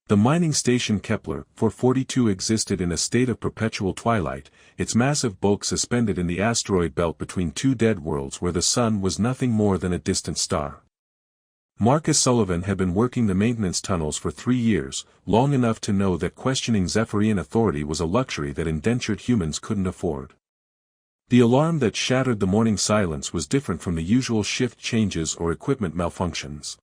The mining station Kepler 442 existed in a state of perpetual twilight, its massive bulk suspended in the asteroid belt between two dead worlds where the sun was nothing more than a distant star. Marcus Sullivan had been working the maintenance tunnels for 3 years, long enough to know that questioning Zephyrian authority was a luxury that indentured humans couldn't afford. The alarm that shattered the morning silence was different from the usual shift changes or equipment malfunctions.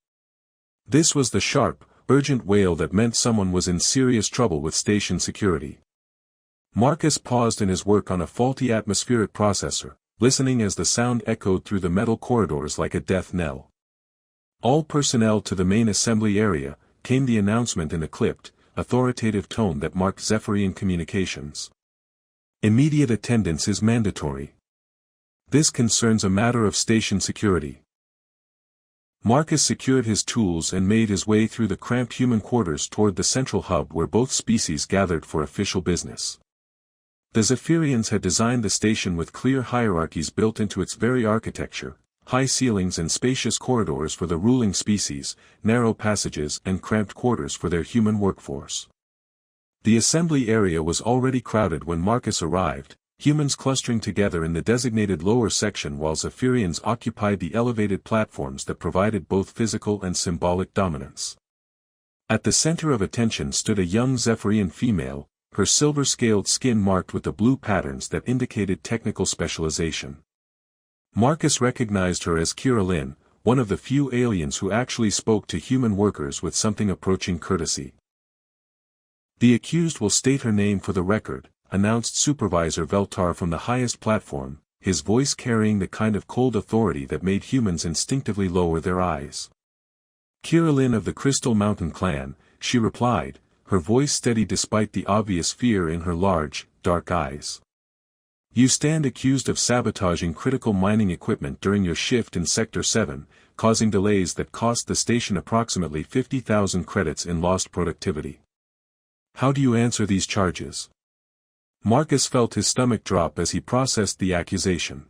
This was the sharp, urgent wail that meant someone was in serious trouble with station security. Marcus paused in his work on a faulty atmospheric processor, listening as the sound echoed through the metal corridors like a death knell. "All personnel to the main assembly area," came the announcement in a clipped, authoritative tone that marked Zephyrian communications. "Immediate attendance is mandatory. This concerns a matter of station security." Marcus secured his tools and made his way through the cramped human quarters toward the central hub where both species gathered for official business. The Zephyrians had designed the station with clear hierarchies built into its very architecture, high ceilings and spacious corridors for the ruling species, narrow passages and cramped quarters for their human workforce. The assembly area was already crowded when Marcus arrived, humans clustering together in the designated lower section while Zephyrians occupied the elevated platforms that provided both physical and symbolic dominance. At the center of attention stood a young Zephyrian female, her silver-scaled skin marked with the blue patterns that indicated technical specialization. Marcus recognized her as Kira Lin, one of the few aliens who actually spoke to human workers with something approaching courtesy. "The accused will state her name for the record," announced Supervisor Veltar from the highest platform, his voice carrying the kind of cold authority that made humans instinctively lower their eyes. "Kira Lin of the Crystal Mountain clan," she replied, her voice steady despite the obvious fear in her large, dark eyes. "You stand accused of sabotaging critical mining equipment during your shift in Sector 7, causing delays that cost the station approximately 50,000 credits in lost productivity. How do you answer these charges?" Marcus felt his stomach drop as he processed the accusation.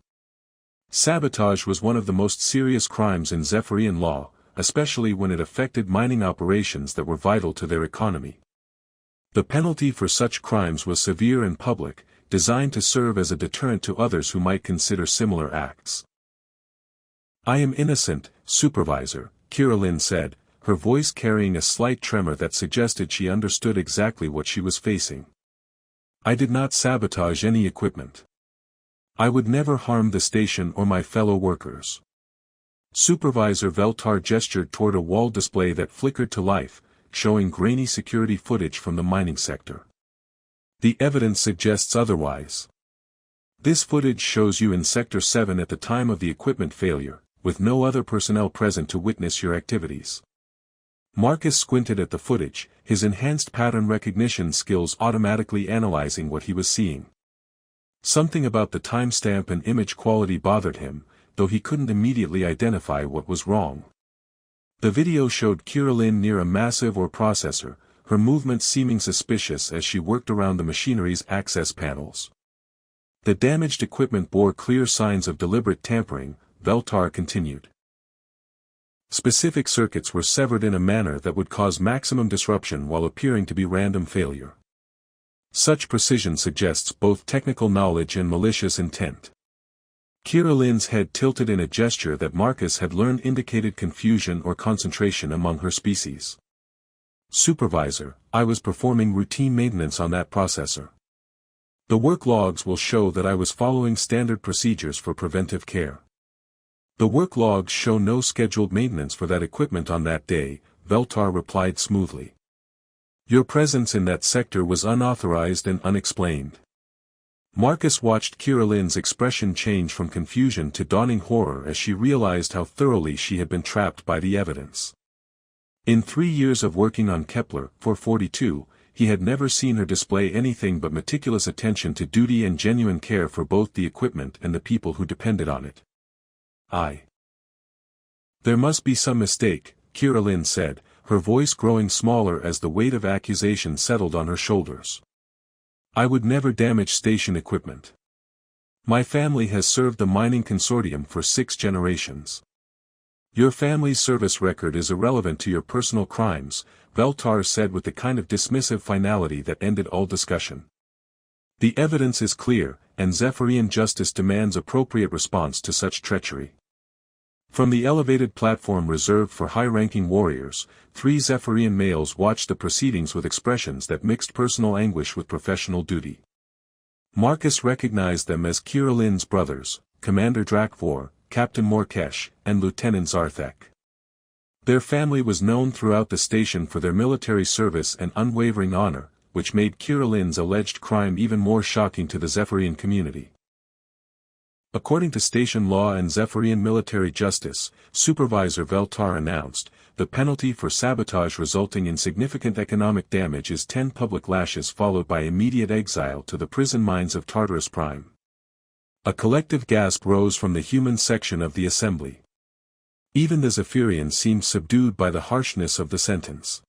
Sabotage was one of the most serious crimes in Zephyrian law, especially when it affected mining operations that were vital to their economy. The penalty for such crimes was severe and public, designed to serve as a deterrent to others who might consider similar acts. "I am innocent, Supervisor," Kira Lin said, her voice carrying a slight tremor that suggested she understood exactly what she was facing. "I did not sabotage any equipment. I would never harm the station or my fellow workers." Supervisor Veltar gestured toward a wall display that flickered to life, showing grainy security footage from the mining sector. "The evidence suggests otherwise. This footage shows you in Sector 7 at the time of the equipment failure, with no other personnel present to witness your activities." Marcus squinted at the footage, his enhanced pattern recognition skills automatically analyzing what he was seeing. Something about the timestamp and image quality bothered him, though he couldn't immediately identify what was wrong. The video showed Kira Lin near a massive ore processor, her movements seeming suspicious as she worked around the machinery's access panels. "The damaged equipment bore clear signs of deliberate tampering," Veltar continued. "Specific circuits were severed in a manner that would cause maximum disruption while appearing to be random failure. Such precision suggests both technical knowledge and malicious intent." Kira Lin's head tilted in a gesture that Marcus had learned indicated confusion or concentration among her species. "Supervisor, I was performing routine maintenance on that processor. The work logs will show that I was following standard procedures for preventive care." "The work logs show no scheduled maintenance for that equipment on that day," Veltar replied smoothly. "Your presence in that sector was unauthorized and unexplained." Marcus watched Kira Lin's expression change from confusion to dawning horror as she realized how thoroughly she had been trapped by the evidence. In 3 years of working on Kepler 442, he had never seen her display anything but meticulous attention to duty and genuine care for both the equipment and the people who depended on it. "There must be some mistake," Kira Lin said, her voice growing smaller as the weight of accusation settled on her shoulders. "I would never damage station equipment. My family has served the mining consortium for 6 generations. Your family's service record is irrelevant to your personal crimes, Veltar said with the kind of dismissive finality that ended all discussion. The evidence is clear, and Zephyrian justice demands appropriate response to such treachery. From the elevated platform reserved for high-ranking warriors, 3 Zephyrian males watched the proceedings with expressions that mixed personal anguish with professional duty. Marcus recognized them as Kiralin's brothers, Commander Drakvor, Captain Morkesh, and Lieutenant Zarthek. Their family was known throughout the station for their military service and unwavering honor, which made Kiralin's alleged crime even more shocking to the Zephyrian community. According to station law and Zephyrian military justice, Supervisor Veltar announced, the penalty for sabotage resulting in significant economic damage is 10 public lashes followed by immediate exile to the prison mines of Tartarus Prime. A collective gasp rose from the human section of the assembly. Even the Zephyrians seemed subdued by the harshness of the sentence.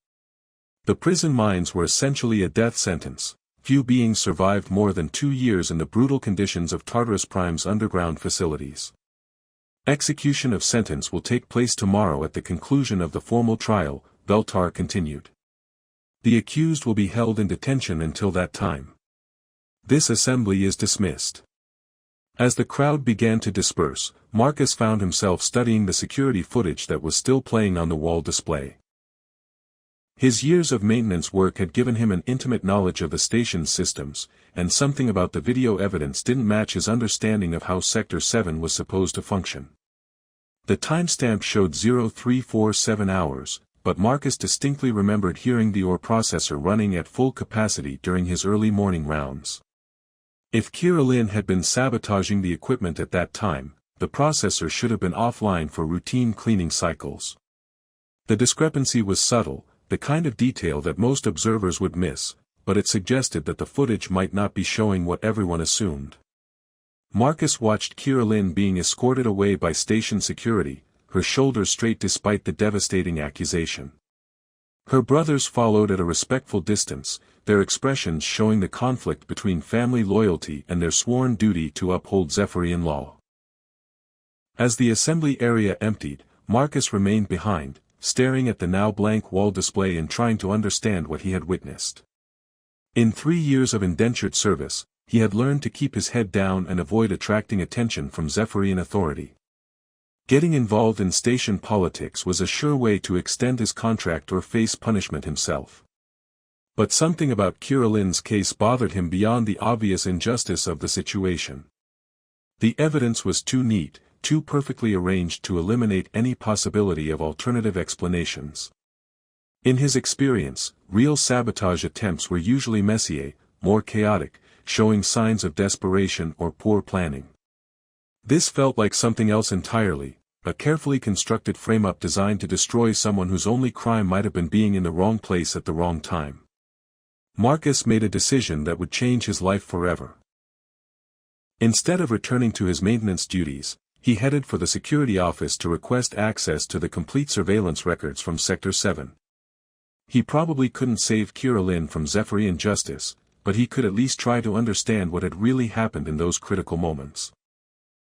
The prison mines were essentially a death sentence. Few beings survived more than 2 years in the brutal conditions of Tartarus Prime's underground facilities. Execution of sentence will take place tomorrow at the conclusion of the formal trial, Veltar continued. The accused will be held in detention until that time. This assembly is dismissed. As the crowd began to disperse, Marcus found himself studying the security footage that was still playing on the wall display. His years of maintenance work had given him an intimate knowledge of the station's systems, and something about the video evidence didn't match his understanding of how Sector 7 was supposed to function. The timestamp showed 0347 hours, but Marcus distinctly remembered hearing the ore processor running at full capacity during his early morning rounds. If Kirillin had been sabotaging the equipment at that time, the processor should have been offline for routine cleaning cycles. The discrepancy was subtle, the kind of detail that most observers would miss, but it suggested that the footage might not be showing what everyone assumed. Marcus watched Kirillin being escorted away by station security, her shoulders straight despite the devastating accusation. Her brothers followed at a respectful distance, their expressions showing the conflict between family loyalty and their sworn duty to uphold Zephyrian law. As the assembly area emptied, Marcus remained behind, staring at the now blank wall display and trying to understand what he had witnessed. In 3 years of indentured service, he had learned to keep his head down and avoid attracting attention from Zephyrian authority. Getting involved in station politics was a sure way to extend his contract or face punishment himself. But something about Kirillin's case bothered him beyond the obvious injustice of the situation. The evidence was too neat, too perfectly arranged to eliminate any possibility of alternative explanations. In his experience, real sabotage attempts were usually messier, more chaotic, showing signs of desperation or poor planning. This felt like something else entirely, a carefully constructed frame-up designed to destroy someone whose only crime might have been being in the wrong place at the wrong time. Marcus made a decision that would change his life forever. Instead of returning to his maintenance duties, he headed for the security office to request access to the complete surveillance records from Sector 7. He probably couldn't save Kirillin from Zephyrian justice, but he could at least try to understand what had really happened in those critical moments.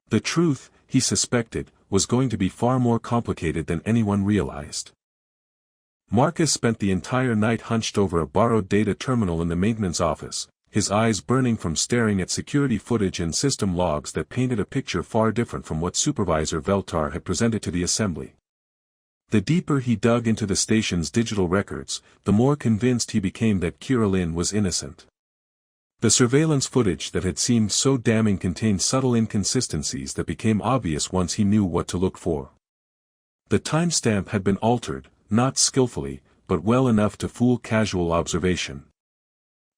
The truth, he suspected, was going to be far more complicated than anyone realized. Marcus spent the entire night hunched over a borrowed data terminal in the maintenance office, his eyes burning from staring at security footage and system logs that painted a picture far different from what Supervisor Veltar had presented to the assembly. The deeper he dug into the station's digital records, the more convinced he became that Kirillin was innocent. The surveillance footage that had seemed so damning contained subtle inconsistencies that became obvious once he knew what to look for. The timestamp had been altered, not skillfully, but well enough to fool casual observation.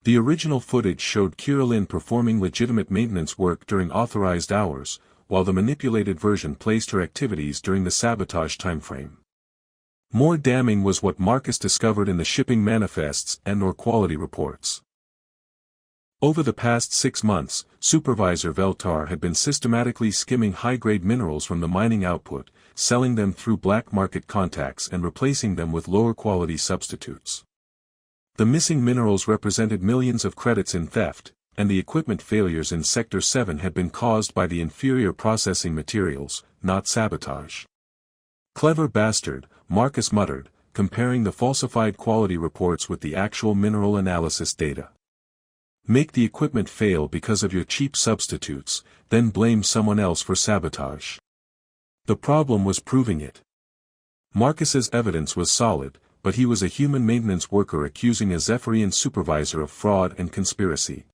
The original footage showed Kirillin performing legitimate maintenance work during authorized hours, while the manipulated version placed her activities during the sabotage timeframe. More damning was what Marcus discovered in the shipping manifests and/or quality reports. Over the past 6 months, Supervisor Veltar had been systematically skimming high-grade minerals from the mining output, selling them through black market contacts and replacing them with lower-quality substitutes. The missing minerals represented millions of credits in theft, and the equipment failures in Sector 7 had been caused by the inferior processing materials, not sabotage. Clever bastard, Marcus muttered, comparing the falsified quality reports with the actual mineral analysis data. Make the equipment fail because of your cheap substitutes, then blame someone else for sabotage. The problem was proving it. Marcus's evidence was solid, but he was a human maintenance worker accusing a Zephyrian supervisor of fraud and conspiracy.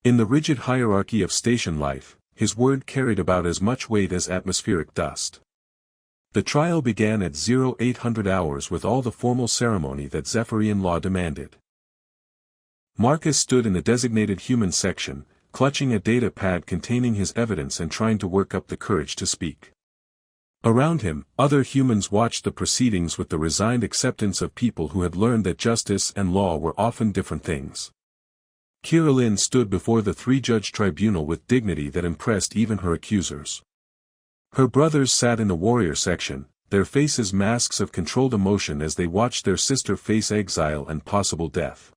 In the rigid hierarchy of station life, his word carried about as much weight as atmospheric dust. The trial began at 0800 hours with all the formal ceremony that Zephyrian law demanded. Marcus stood in the designated human section, clutching a data pad containing his evidence and trying to work up the courage to speak. Around him, other humans watched the proceedings with the resigned acceptance of people who had learned that justice and law were often different things. Kirillin stood before the three-judge tribunal with dignity that impressed even her accusers. Her brothers sat in the warrior section, their faces masks of controlled emotion as they watched their sister face exile and possible death.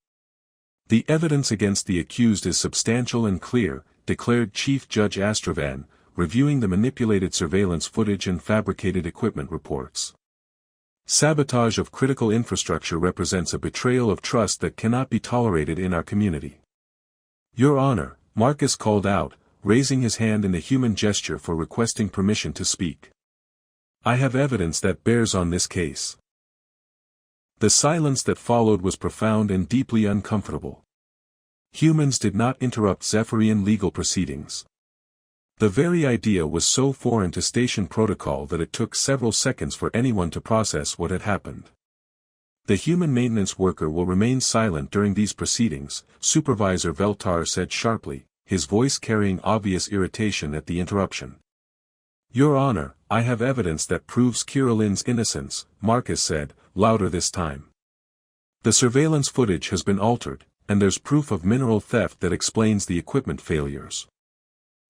The evidence against the accused is substantial and clear, declared Chief Judge Astrovan, reviewing the manipulated surveillance footage and fabricated equipment reports. Sabotage of critical infrastructure represents a betrayal of trust that cannot be tolerated in our community. Your Honor, Marcus called out, raising his hand in the human gesture for requesting permission to speak. I have evidence that bears on this case. The silence that followed was profound and deeply uncomfortable. Humans did not interrupt Zephyrian legal proceedings. The very idea was so foreign to station protocol that it took several seconds for anyone to process what had happened. The human maintenance worker will remain silent during these proceedings, Supervisor Veltar said sharply, his voice carrying obvious irritation at the interruption. Your Honor, I have evidence that proves Kirillin's innocence, Marcus said, louder this time. The surveillance footage has been altered, and there's proof of mineral theft that explains the equipment failures.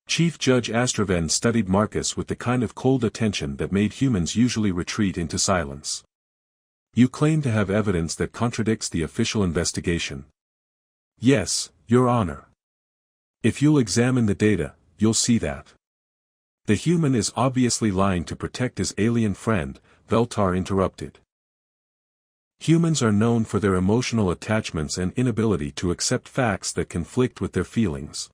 Chief Judge Astroven studied Marcus with the kind of cold attention that made humans usually retreat into silence. You claim to have evidence that contradicts the official investigation. Yes, Your Honor. If you'll examine the data, you'll see that. The human is obviously lying to protect his alien friend, Veltar interrupted. Humans are known for their emotional attachments and inability to accept facts that conflict with their feelings.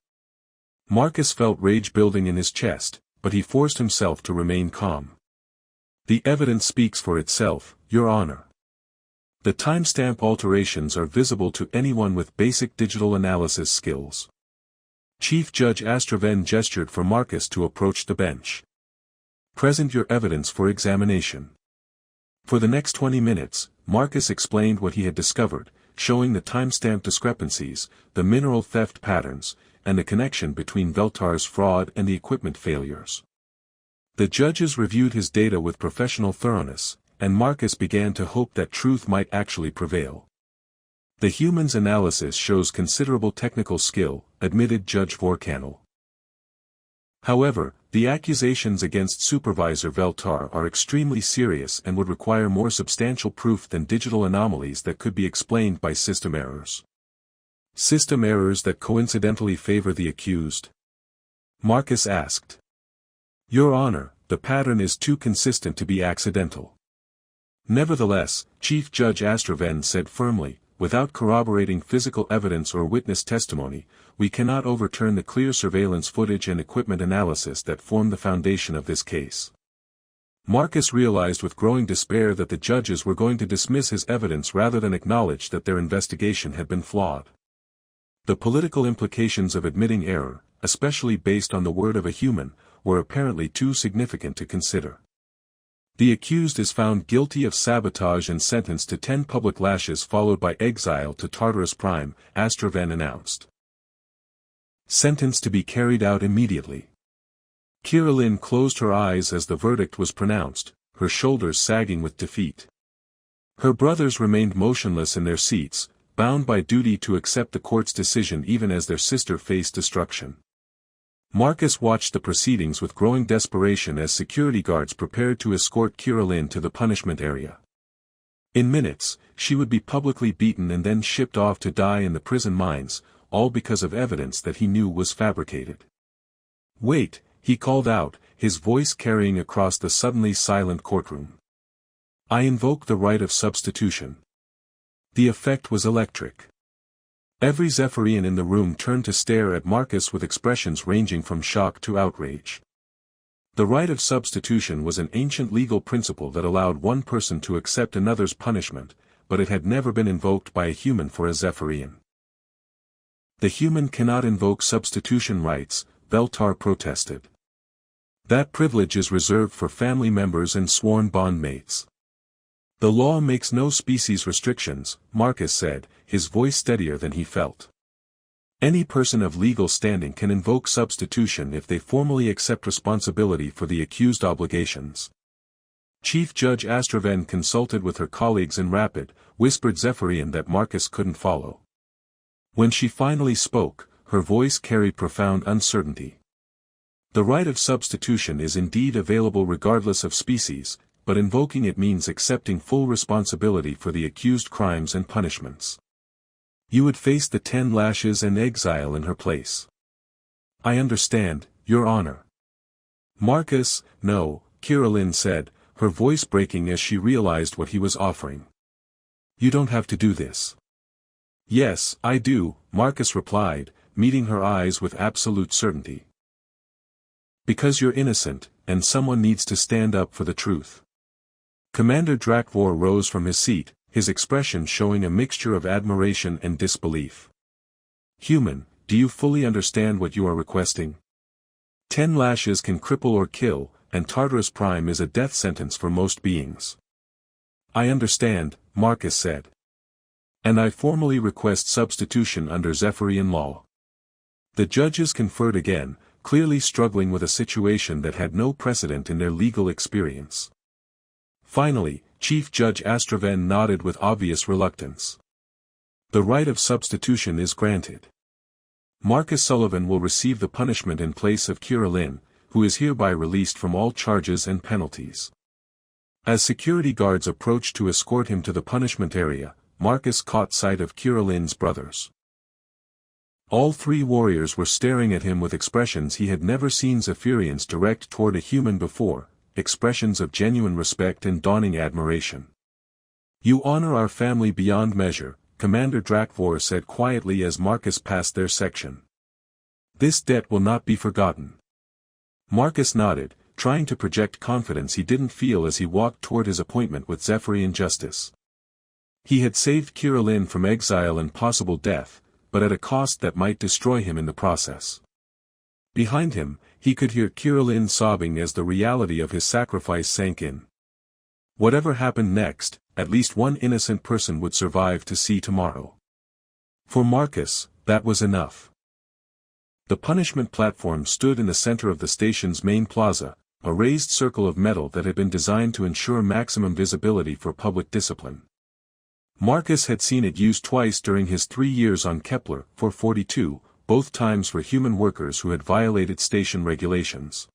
Marcus felt rage building in his chest, but he forced himself to remain calm. The evidence speaks for itself, Your Honor. The timestamp alterations are visible to anyone with basic digital analysis skills. Chief Judge Astroven gestured for Marcus to approach the bench. Present your evidence for examination. For the next 20 minutes, Marcus explained what he had discovered, showing the timestamp discrepancies, the mineral theft patterns, and the connection between Veltar's fraud and the equipment failures. The judges reviewed his data with professional thoroughness, and Marcus began to hope that truth might actually prevail. The human's analysis shows considerable technical skill, admitted Judge Vorkanel. However, the accusations against Supervisor Veltar are extremely serious and would require more substantial proof than digital anomalies that could be explained by system errors. System errors that coincidentally favor the accused? Marcus asked. Your Honor, the pattern is too consistent to be accidental. Nevertheless, Chief Judge Astroven said firmly, without corroborating physical evidence or witness testimony, we cannot overturn the clear surveillance footage and equipment analysis that form the foundation of this case. Marcus realized with growing despair that the judges were going to dismiss his evidence rather than acknowledge that their investigation had been flawed. The political implications of admitting error, especially based on the word of a human, were apparently too significant to consider. The accused is found guilty of sabotage and sentenced to 10 public lashes followed by exile to Tartarus Prime, Astroven announced. Sentence to be carried out immediately. Kirillin closed her eyes as the verdict was pronounced, her shoulders sagging with defeat. Her brothers remained motionless in their seats, bound by duty to accept the court's decision even as their sister faced destruction. Marcus watched the proceedings with growing desperation as security guards prepared to escort Kirillin to the punishment area. In minutes, she would be publicly beaten and then shipped off to die in the prison mines, all because of evidence that he knew was fabricated. Wait, he called out, his voice carrying across the suddenly silent courtroom. "I invoke the right of substitution." The effect was electric. Every Zephyrian in the room turned to stare at Marcus with expressions ranging from shock to outrage. The right of substitution was an ancient legal principle that allowed one person to accept another's punishment, but it had never been invoked by a human for a Zephyrian. "The human cannot invoke substitution rights," Beltar protested. "That privilege is reserved for family members and sworn bondmates." "The law makes no species restrictions," Marcus said, his voice steadier than he felt. "Any person of legal standing can invoke substitution if they formally accept responsibility for the accused obligations." Chief Judge Astraven consulted with her colleagues in rapid, whispered Zephyrian that Marcus couldn't follow. When she finally spoke, her voice carried profound uncertainty. "The right of substitution is indeed available regardless of species, but invoking it means accepting full responsibility for the accused crimes and punishments. You would face the 10 lashes and exile in her place." "I understand, Your Honor." "Marcus, no," Kirillin said, her voice breaking as she realized what he was offering. "You don't have to do this." "Yes, I do," Marcus replied, meeting her eyes with absolute certainty. "Because you're innocent, and someone needs to stand up for the truth." Commander Drakvor rose from his seat, his expression showing a mixture of admiration and disbelief. "Human, do you fully understand what you are requesting? 10 lashes can cripple or kill, and Tartarus Prime is a death sentence for most beings." "I understand," Marcus said. "And I formally request substitution under Zephyrian law." The judges conferred again, clearly struggling with a situation that had no precedent in their legal experience. Finally, Chief Judge Astraven nodded with obvious reluctance. "The right of substitution is granted. Marcus Sullivan will receive the punishment in place of Kirillin, who is hereby released from all charges and penalties." As security guards approached to escort him to the punishment area, Marcus caught sight of Kirillin's brothers. All 3 warriors were staring at him with expressions he had never seen Zephyrians direct toward a human before, expressions of genuine respect and dawning admiration. "You honor our family beyond measure," Commander Drakvor said quietly as Marcus passed their section. "This debt will not be forgotten." Marcus nodded, trying to project confidence he didn't feel as he walked toward his appointment with Zephyrian justice. He had saved Kirillin from exile and possible death, but at a cost that might destroy him in the process. Behind him, he could hear Kirillin sobbing as the reality of his sacrifice sank in. Whatever happened next, at least one innocent person would survive to see tomorrow. For Marcus, that was enough. The punishment platform stood in the center of the station's main plaza, a raised circle of metal that had been designed to ensure maximum visibility for public discipline. Marcus had seen it used twice during his 3 years on Kepler 442, both times for human workers who had violated station regulations.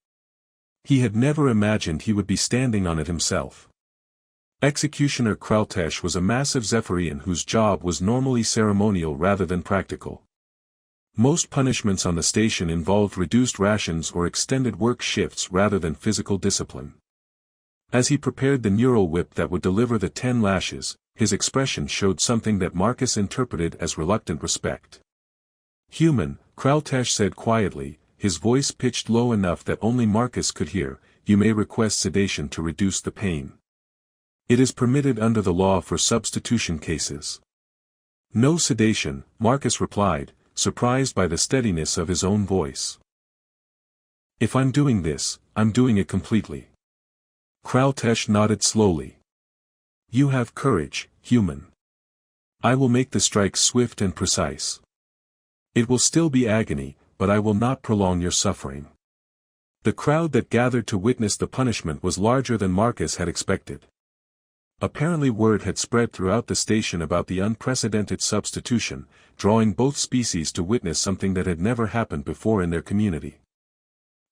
He had never imagined he would be standing on it himself. Executioner Kraltesh was a massive Zephyrian whose job was normally ceremonial rather than practical. Most punishments on the station involved reduced rations or extended work shifts rather than physical discipline. As he prepared the neural whip that would deliver the 10 lashes, his expression showed something that Marcus interpreted as reluctant respect. "Human," Kraltesh said quietly, his voice pitched low enough that only Marcus could hear, "you may request sedation to reduce the pain. It is permitted under the law for substitution cases." "No sedation," Marcus replied, surprised by the steadiness of his own voice. "If I'm doing this, I'm doing it completely." Kraltesh nodded slowly. "You have courage, human. I will make the strikes swift and precise. It will still be agony, but I will not prolong your suffering." The crowd that gathered to witness the punishment was larger than Marcus had expected. Apparently word had spread throughout the station about the unprecedented substitution, drawing both species to witness something that had never happened before in their community.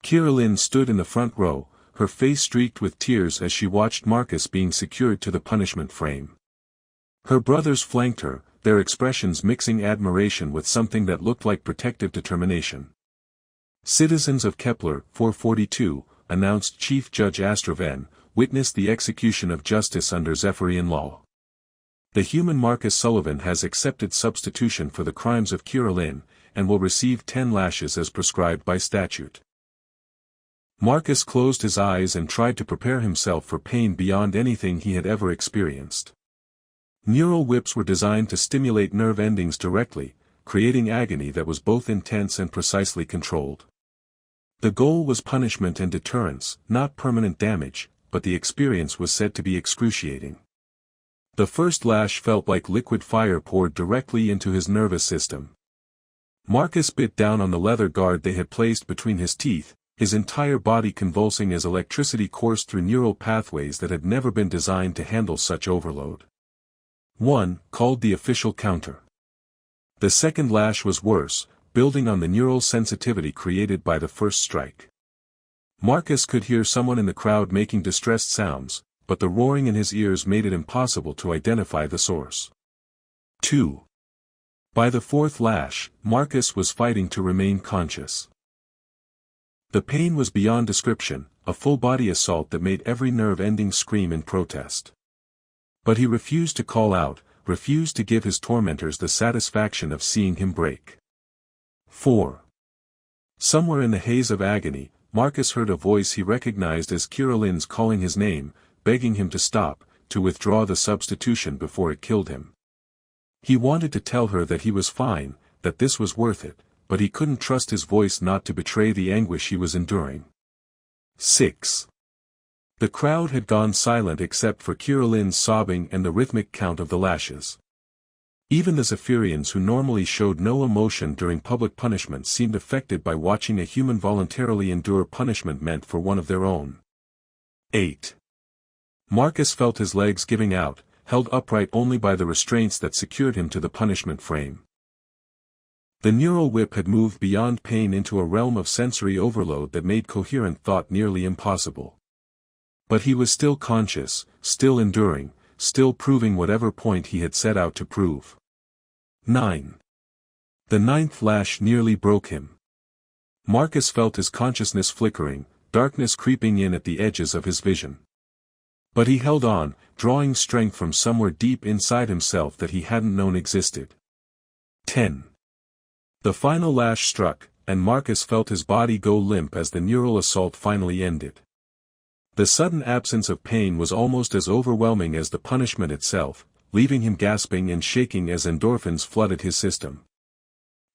Kirillin stood in the front row, her face streaked with tears as she watched Marcus being secured to the punishment frame. Her brothers flanked her, their expressions mixing admiration with something that looked like protective determination. "Citizens of Kepler 442, announced Chief Judge Astrovan, witness the execution of justice under Zephyrian law. The human Marcus Sullivan has accepted substitution for the crimes of Kirillin, and will receive 10 lashes as prescribed by statute. Marcus closed his eyes and tried to prepare himself for pain beyond anything he had ever experienced. Neural whips were designed to stimulate nerve endings directly, creating agony that was both intense and precisely controlled. The goal was punishment and deterrence, not permanent damage, but the experience was said to be excruciating. The first lash felt like liquid fire poured directly into his nervous system. Marcus bit down on the leather guard they had placed between his teeth, his entire body convulsing as electricity coursed through neural pathways that had never been designed to handle such overload. 1. Called the official counter. The second lash was worse, building on the neural sensitivity created by the first strike. Marcus could hear someone in the crowd making distressed sounds, but the roaring in his ears made it impossible to identify the source. 2. By the fourth lash, Marcus was fighting to remain conscious. The pain was beyond description, a full-body assault that made every nerve ending scream in protest. But he refused to call out, refused to give his tormentors the satisfaction of seeing him break. 4. Somewhere in the haze of agony, Marcus heard a voice he recognized as Kirillin's calling his name, begging him to stop, to withdraw the substitution before it killed him. He wanted to tell her that he was fine, that this was worth it, but he couldn't trust his voice not to betray the anguish he was enduring. 6. The crowd had gone silent except for Kirillin's sobbing and the rhythmic count of the lashes. Even the Zephyrians who normally showed no emotion during public punishment seemed affected by watching a human voluntarily endure punishment meant for one of their own. 8. Marcus felt his legs giving out, held upright only by the restraints that secured him to the punishment frame. The neural whip had moved beyond pain into a realm of sensory overload that made coherent thought nearly impossible. But he was still conscious, still enduring, still proving whatever point he had set out to prove. 9. The ninth lash nearly broke him. Marcus felt his consciousness flickering, darkness creeping in at the edges of his vision. But he held on, drawing strength from somewhere deep inside himself that he hadn't known existed. 10. The final lash struck, and Marcus felt his body go limp as the neural assault finally ended. The sudden absence of pain was almost as overwhelming as the punishment itself, leaving him gasping and shaking as endorphins flooded his system.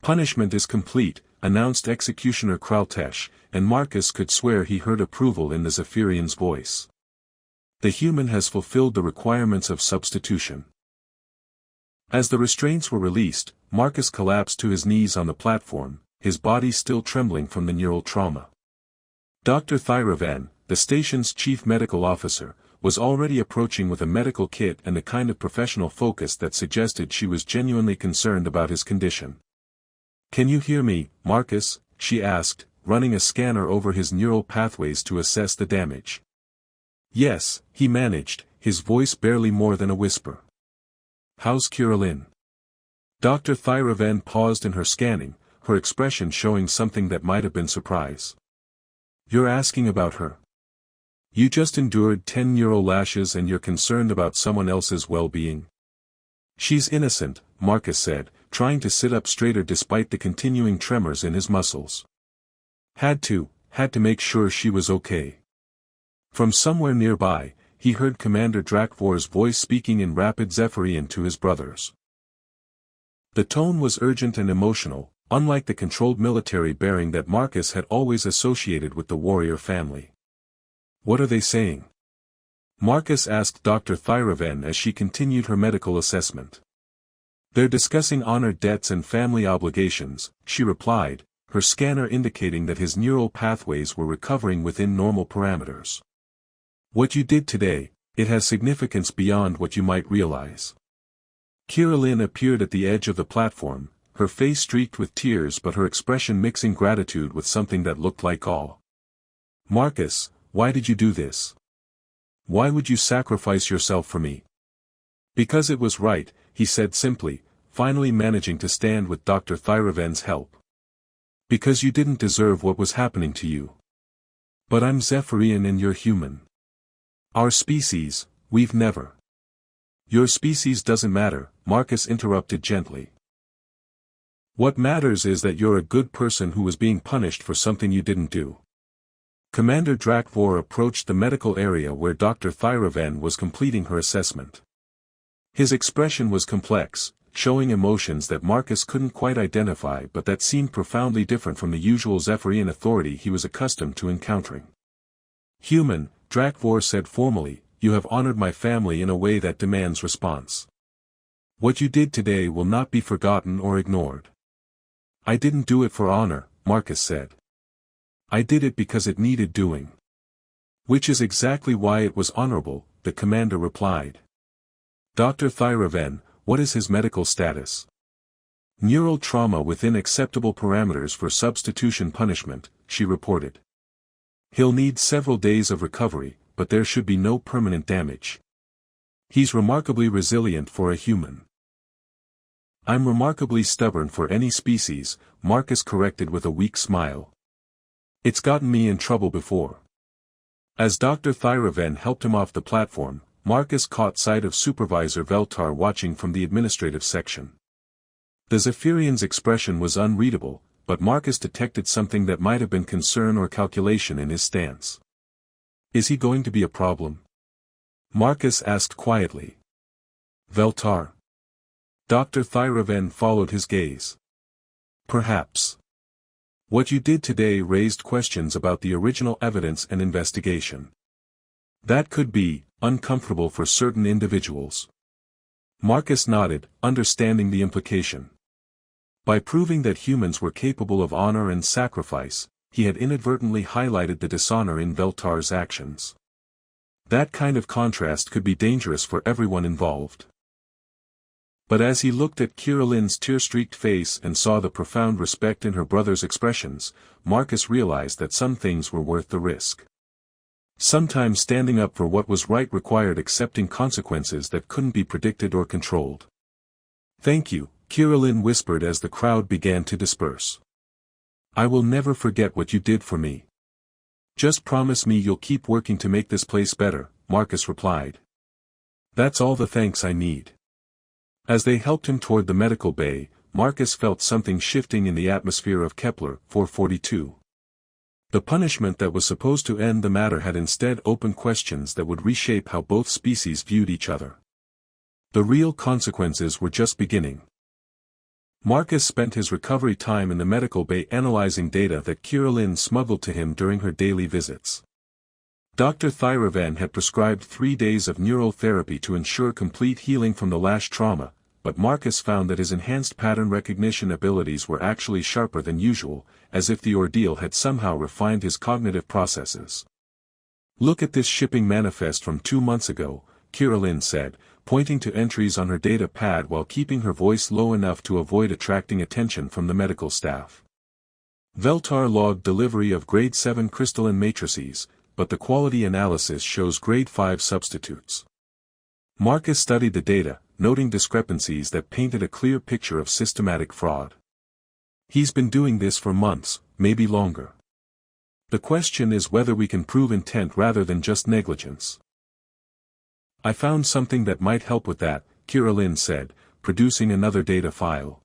Punishment is complete, announced Executioner Kraltesh, and Marcus could swear he heard approval in the Zephyrian's voice. The human has fulfilled the requirements of substitution. As the restraints were released, Marcus collapsed to his knees on the platform, his body still trembling from the neural trauma. Dr. Thyravan, the station's chief medical officer, was already approaching with a medical kit and the kind of professional focus that suggested she was genuinely concerned about his condition. "Can you hear me, Marcus?" she asked, running a scanner over his neural pathways to assess the damage. "Yes," he managed, his voice barely more than a whisper. "How's Kirillin?" Dr. Thyravan paused in her scanning, her expression showing something that might have been surprise. "You're asking about her? You just endured 10 neural lashes and you're concerned about someone else's well-being?" "She's innocent," Marcus said, trying to sit up straighter despite the continuing tremors in his muscles. Had to make sure she was okay." From somewhere nearby, he heard Commander Drakvor's voice speaking in rapid Zephyrian to his brothers. The tone was urgent and emotional, unlike the controlled military bearing that Marcus had always associated with the warrior family. "What are they saying?" Marcus asked Dr. Thyravan as she continued her medical assessment. "They're discussing honor debts and family obligations," she replied, her scanner indicating that his neural pathways were recovering within normal parameters. "What you did today, it has significance beyond what you might realize." Kirillin appeared at the edge of the platform, her face streaked with tears but her expression mixing gratitude with something that looked like awe. "Marcus, why did you do this? Why would you sacrifice yourself for me?" "Because it was right," he said simply, finally managing to stand with Dr. Thyravan's help. "Because you didn't deserve what was happening to you. But I'm Zephyrian and you're human. Our species, we've never. Your species doesn't matter, Marcus interrupted gently. What matters is that you're a good person who was being punished for something you didn't do. Commander Drakvor approached the medical area where Dr. Thyravan was completing her assessment. His expression was complex, showing emotions that Marcus couldn't quite identify but that seemed profoundly different from the usual Zephyrian authority he was accustomed to encountering. Human, Drakvor said formally, you have honored my family in a way that demands response. What you did today will not be forgotten or ignored. I didn't do it for honor, Marcus said. I did it because it needed doing. Which is exactly why it was honorable, the commander replied. Dr. Thyravan, what is his medical status? Neural trauma within acceptable parameters for substitution punishment, she reported. He'll need several days of recovery, but there should be no permanent damage. He's remarkably resilient for a human. I'm remarkably stubborn for any species, Marcus corrected with a weak smile. It's gotten me in trouble before. As Dr. Thyravan helped him off the platform, Marcus caught sight of Supervisor Veltar watching from the administrative section. The Zephyrian's expression was unreadable, but Marcus detected something that might have been concern or calculation in his stance. Is he going to be a problem? Marcus asked quietly. Veltar. Dr. Thyravan followed his gaze. Perhaps. What you did today raised questions about the original evidence and investigation. That could be uncomfortable for certain individuals. Marcus nodded, understanding the implication. By proving that humans were capable of honor and sacrifice, he had inadvertently highlighted the dishonor in Veltar's actions. That kind of contrast could be dangerous for everyone involved. But as he looked at Kiralin's tear-streaked face and saw the profound respect in her brother's expressions, Marcus realized that some things were worth the risk. Sometimes standing up for what was right required accepting consequences that couldn't be predicted or controlled. Thank you, Kirilin whispered as the crowd began to disperse. I will never forget what you did for me. Just promise me you'll keep working to make this place better, Marcus replied. That's all the thanks I need. As they helped him toward the medical bay, Marcus felt something shifting in the atmosphere of Kepler 442. The punishment that was supposed to end the matter had instead opened questions that would reshape how both species viewed each other. The real consequences were just beginning. Marcus spent his recovery time in the medical bay analyzing data that Kirilin smuggled to him during her daily visits. Dr. Thyravan had prescribed 3 days of neural therapy to ensure complete healing from the lash trauma, but Marcus found that his enhanced pattern recognition abilities were actually sharper than usual, as if the ordeal had somehow refined his cognitive processes. Look at this shipping manifest from 2 months ago, Kirilin said, pointing to entries on her data pad while keeping her voice low enough to avoid attracting attention from the medical staff. Veltar logged delivery of grade 7 crystalline matrices, but the quality analysis shows grade 5 substitutes. Marcus studied the data, noting discrepancies that painted a clear picture of systematic fraud. He's been doing this for months, maybe longer. The question is whether we can prove intent rather than just negligence. I found something that might help with that, Kirilin said, producing another data file.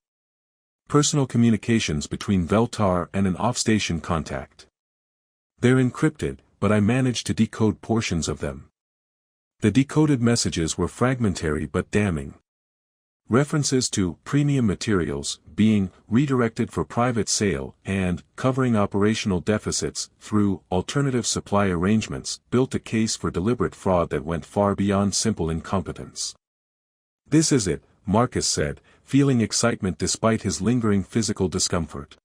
Personal communications between Veltar and an off-station contact. They're encrypted, but I managed to decode portions of them. The decoded messages were fragmentary but damning. References to premium materials being redirected for private sale and covering operational deficits through alternative supply arrangements built a case for deliberate fraud that went far beyond simple incompetence. This is it, Marcus said, feeling excitement despite his lingering physical discomfort.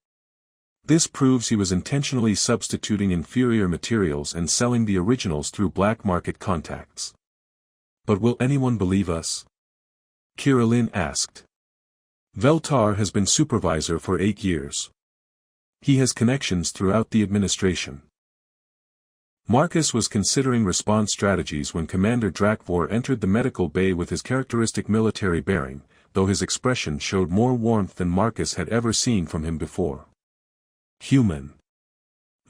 This proves he was intentionally substituting inferior materials and selling the originals through black market contacts. But will anyone believe us? Kirilin asked. Veltar has been supervisor for 8 years. He has connections throughout the administration. Marcus was considering response strategies when Commander Drakvor entered the medical bay with his characteristic military bearing, though his expression showed more warmth than Marcus had ever seen from him before. Human.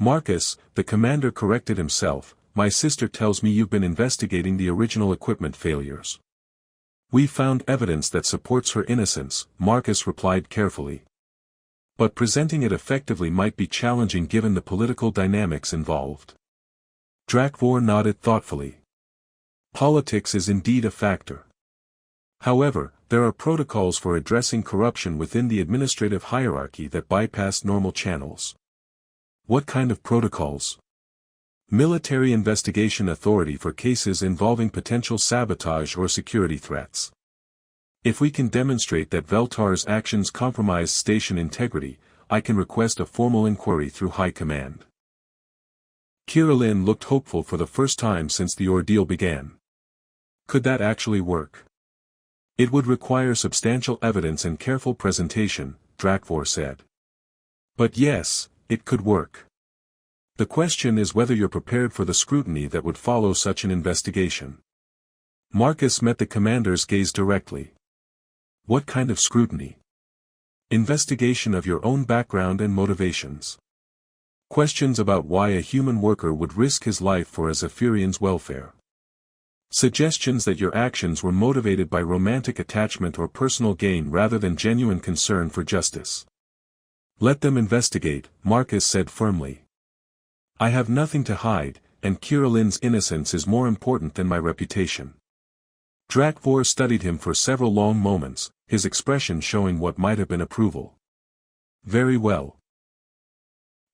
Marcus, the commander corrected himself, my sister tells me you've been investigating the original equipment failures. We've found evidence that supports her innocence, Marcus replied carefully. But presenting it effectively might be challenging given the political dynamics involved. Drakvor nodded thoughtfully. Politics is indeed a factor. However, there are protocols for addressing corruption within the administrative hierarchy that bypass normal channels. What kind of protocols? Military Investigation Authority for cases involving potential sabotage or security threats. If we can demonstrate that Veltar's actions compromise station integrity, I can request a formal inquiry through High Command. Kirillin looked hopeful for the first time since the ordeal began. Could that actually work? It would require substantial evidence and careful presentation, Drakvor said. But yes, it could work. The question is whether you're prepared for the scrutiny that would follow such an investigation. Marcus met the commander's gaze directly. What kind of scrutiny? Investigation of your own background and motivations. Questions about why a human worker would risk his life for a Zephyrian's welfare. Suggestions that your actions were motivated by romantic attachment or personal gain rather than genuine concern for justice. Let them investigate, Marcus said firmly. I have nothing to hide, and Kirillin's innocence is more important than my reputation. Drakvor studied him for several long moments, his expression showing what might have been approval. Very well.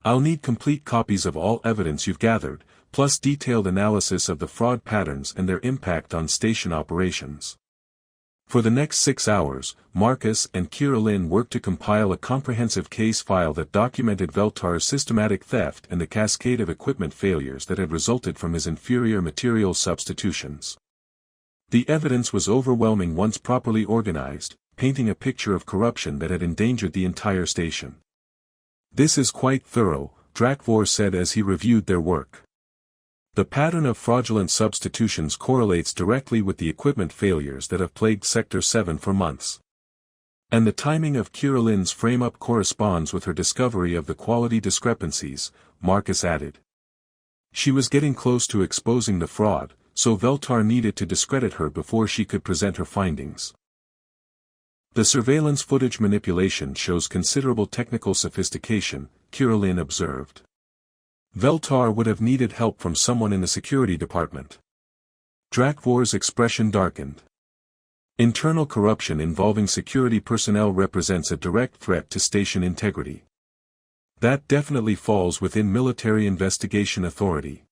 I'll need complete copies of all evidence you've gathered, plus detailed analysis of the fraud patterns and their impact on station operations. For the next 6 hours, Marcus and Kirillin worked to compile a comprehensive case file that documented Veltar's systematic theft and the cascade of equipment failures that had resulted from his inferior material substitutions. The evidence was overwhelming once properly organized, painting a picture of corruption that had endangered the entire station. This is quite thorough, Drakvor said as he reviewed their work. The pattern of fraudulent substitutions correlates directly with the equipment failures that have plagued Sector 7 for months. And the timing of Kirillin's frame-up corresponds with her discovery of the quality discrepancies, Marcus added. She was getting close to exposing the fraud, so Veltar needed to discredit her before she could present her findings. The surveillance footage manipulation shows considerable technical sophistication, Kirillin observed. Veltar would have needed help from someone in the security department. Drakvor's expression darkened. Internal corruption involving security personnel represents a direct threat to station integrity. That definitely falls within Military Investigation Authority.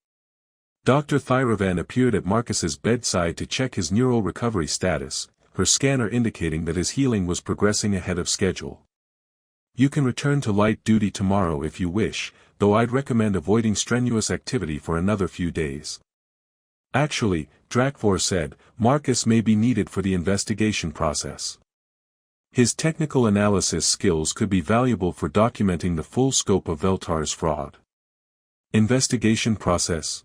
Dr. Thyravan appeared at Marcus's bedside to check his neural recovery status, her scanner indicating that his healing was progressing ahead of schedule. You can return to light duty tomorrow if you wish, though I'd recommend avoiding strenuous activity for another few days. Actually, Drakvor said, Marcus may be needed for the investigation process. His technical analysis skills could be valuable for documenting the full scope of Veltar's fraud. Investigation process?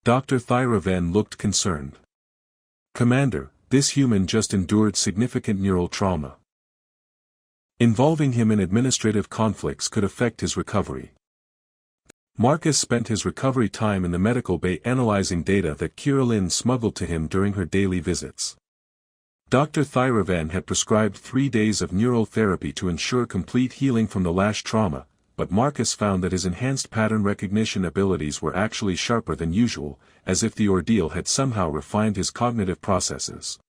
Dr. Thyravan looked concerned. Commander, this human just endured significant neural trauma. Involving him in administrative conflicts could affect his recovery. Marcus spent his recovery time in the medical bay analyzing data that Kirillin smuggled to him during her daily visits. Dr. Thyravan had prescribed 3 days of neural therapy to ensure complete healing from the lash trauma, but Marcus found that his enhanced pattern recognition abilities were actually sharper than usual, as if the ordeal had somehow refined his cognitive processes.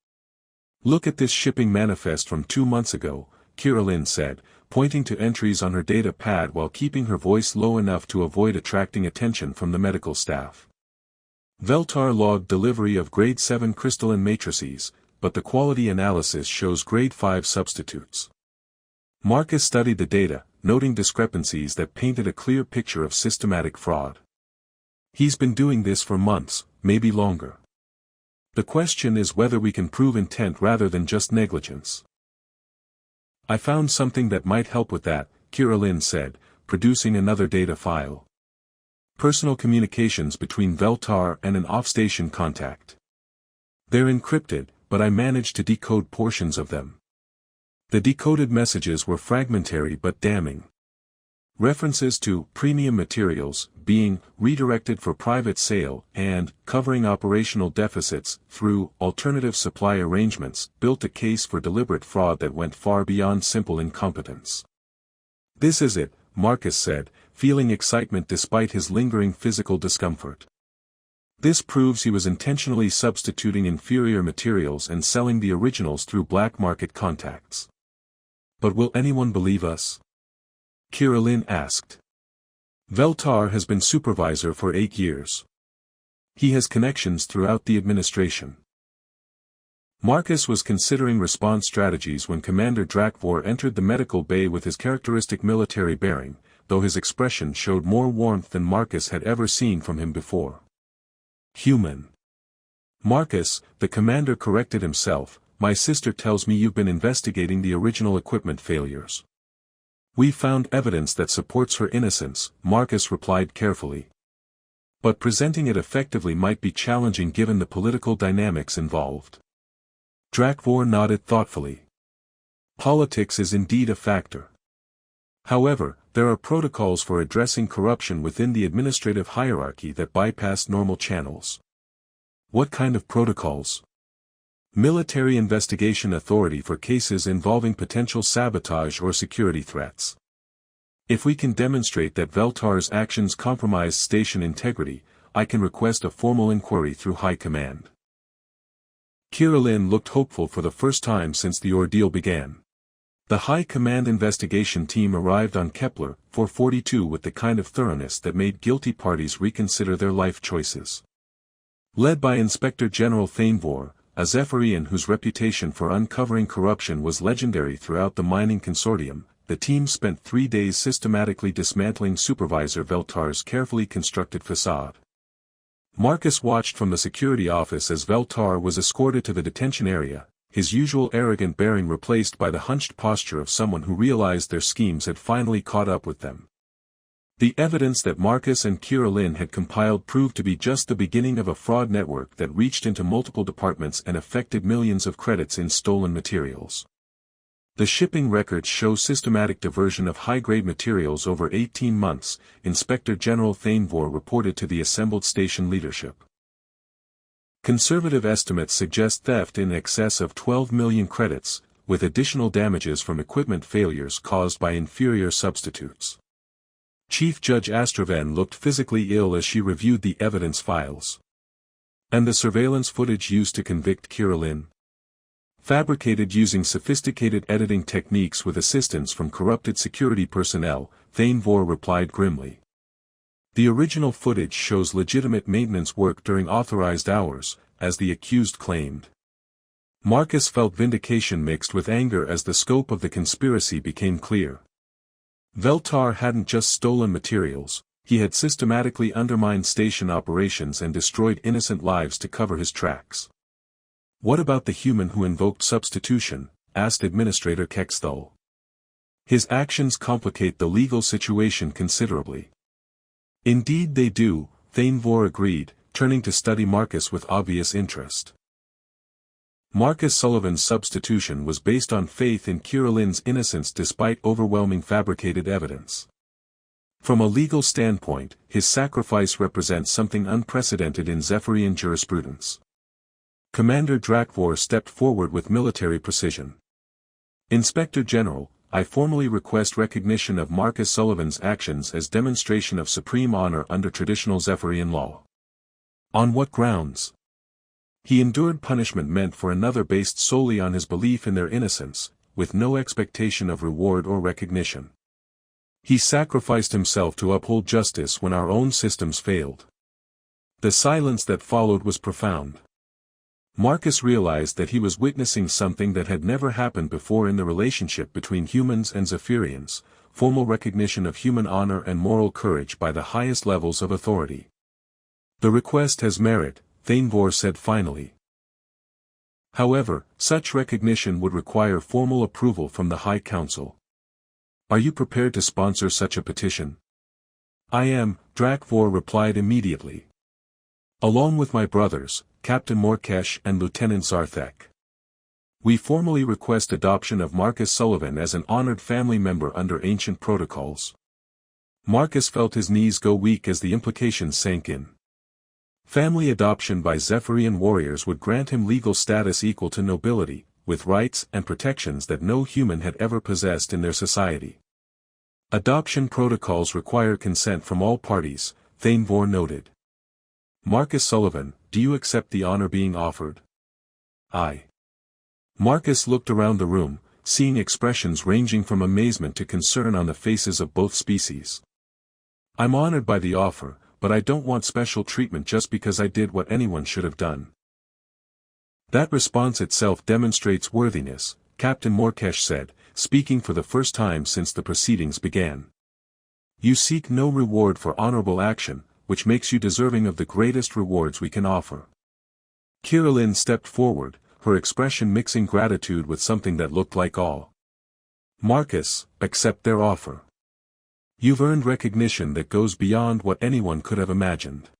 Look at this shipping manifest from 2 months ago, Kirillin said, pointing to entries on her data pad while keeping her voice low enough to avoid attracting attention from the medical staff. Veltar logged delivery of grade 7 crystalline matrices, but the quality analysis shows grade 5 substitutes. Marcus studied the data, noting discrepancies that painted a clear picture of systematic fraud. He's been doing this for months, maybe longer. The question is whether we can prove intent rather than just negligence. I found something that might help with that, Kirillin said, producing another data file. Personal communications between Veltar and an off-station contact. They're encrypted, but I managed to decode portions of them. The decoded messages were fragmentary but damning. References to premium materials being redirected for private sale and covering operational deficits through alternative supply arrangements built a case for deliberate fraud that went far beyond simple incompetence. "This is it," Marcus said, feeling excitement despite his lingering physical discomfort. "This proves he was intentionally substituting inferior materials and selling the originals through black market contacts." "But will anyone believe us?" Kirillin asked. "Veltar has been supervisor for 8 years. He has connections throughout the administration." Marcus was considering response strategies when Commander Drakvor entered the medical bay with his characteristic military bearing, though his expression showed more warmth than Marcus had ever seen from him before. "Human." "Marcus," the commander corrected himself, "my sister tells me you've been investigating the original equipment failures." "We found evidence that supports her innocence," Marcus replied carefully. "But presenting it effectively might be challenging given the political dynamics involved." Drakvor nodded thoughtfully. "Politics is indeed a factor. However, there are protocols for addressing corruption within the administrative hierarchy that bypass normal channels." "What kind of protocols?" "Military Investigation Authority for cases involving potential sabotage or security threats. If we can demonstrate that Veltar's actions compromise station integrity, I can request a formal inquiry through High Command." Kirillin looked hopeful for the first time since the ordeal began. The High Command investigation team arrived on Kepler 442 with the kind of thoroughness that made guilty parties reconsider their life choices. Led by Inspector General Thanevor, a Zephyrian whose reputation for uncovering corruption was legendary throughout the mining consortium, the team spent 3 days systematically dismantling Supervisor Veltar's carefully constructed facade. Marcus watched from the security office as Veltar was escorted to the detention area, his usual arrogant bearing replaced by the hunched posture of someone who realized their schemes had finally caught up with them. The evidence that Marcus and Kirillin had compiled proved to be just the beginning of a fraud network that reached into multiple departments and affected millions of credits in stolen materials. The shipping records show systematic diversion of high-grade materials over 18 months, Inspector General Thanevor reported to the assembled station leadership. Conservative estimates suggest theft in excess of 12 million credits, with additional damages from equipment failures caused by inferior substitutes. Chief Judge Astraven looked physically ill as she reviewed the evidence files. "And the surveillance footage used to convict Kirillin? Fabricated using sophisticated editing techniques with assistance from corrupted security personnel," Thanevor replied grimly. "The original footage shows legitimate maintenance work during authorized hours, as the accused claimed." Marcus felt vindication mixed with anger as the scope of the conspiracy became clear. Veltar hadn't just stolen materials, he had systematically undermined station operations and destroyed innocent lives to cover his tracks. "What about the human who invoked substitution?" asked Administrator Kexthal. "His actions complicate the legal situation considerably." "Indeed they do," Thanevor agreed, turning to study Marcus with obvious interest. Marcus Sullivan's substitution was based on faith in Kirillin's innocence despite overwhelming fabricated evidence. From a legal standpoint, his sacrifice represents something unprecedented in Zephyrian jurisprudence. Commander Drakvor stepped forward with military precision. "Inspector General, I formally request recognition of Marcus Sullivan's actions as demonstration of supreme honor under traditional Zephyrian law." "On what grounds?" "He endured punishment meant for another based solely on his belief in their innocence, with no expectation of reward or recognition. He sacrificed himself to uphold justice when our own systems failed." The silence that followed was profound. Marcus realized that he was witnessing something that had never happened before in the relationship between humans and Zephyrians, formal recognition of human honor and moral courage by the highest levels of authority. "The request has merit," Thanevor said finally. "However, such recognition would require formal approval from the High Council. Are you prepared to sponsor such a petition?" "I am," Drakvor replied immediately. "Along with my brothers, Captain Morkesh and Lieutenant Zarthek. We formally request adoption of Marcus Sullivan as an honored family member under ancient protocols." Marcus felt his knees go weak as the implications sank in. Family adoption by Zephyrian warriors would grant him legal status equal to nobility, with rights and protections that no human had ever possessed in their society. Adoption protocols require consent from all parties, Thanevor noted. Marcus Sullivan, do you accept the honor being offered? I. Marcus looked around the room, seeing expressions ranging from amazement to concern on the faces of both species. I'm honored by the offer, but I don't want special treatment just because I did what anyone should have done. That response itself demonstrates worthiness, Captain Morkesh said, speaking for the first time since the proceedings began. You seek no reward for honorable action, which makes you deserving of the greatest rewards we can offer. Kirillin stepped forward, her expression mixing gratitude with something that looked like awe. Marcus, accept their offer. You've earned recognition that goes beyond what anyone could have imagined.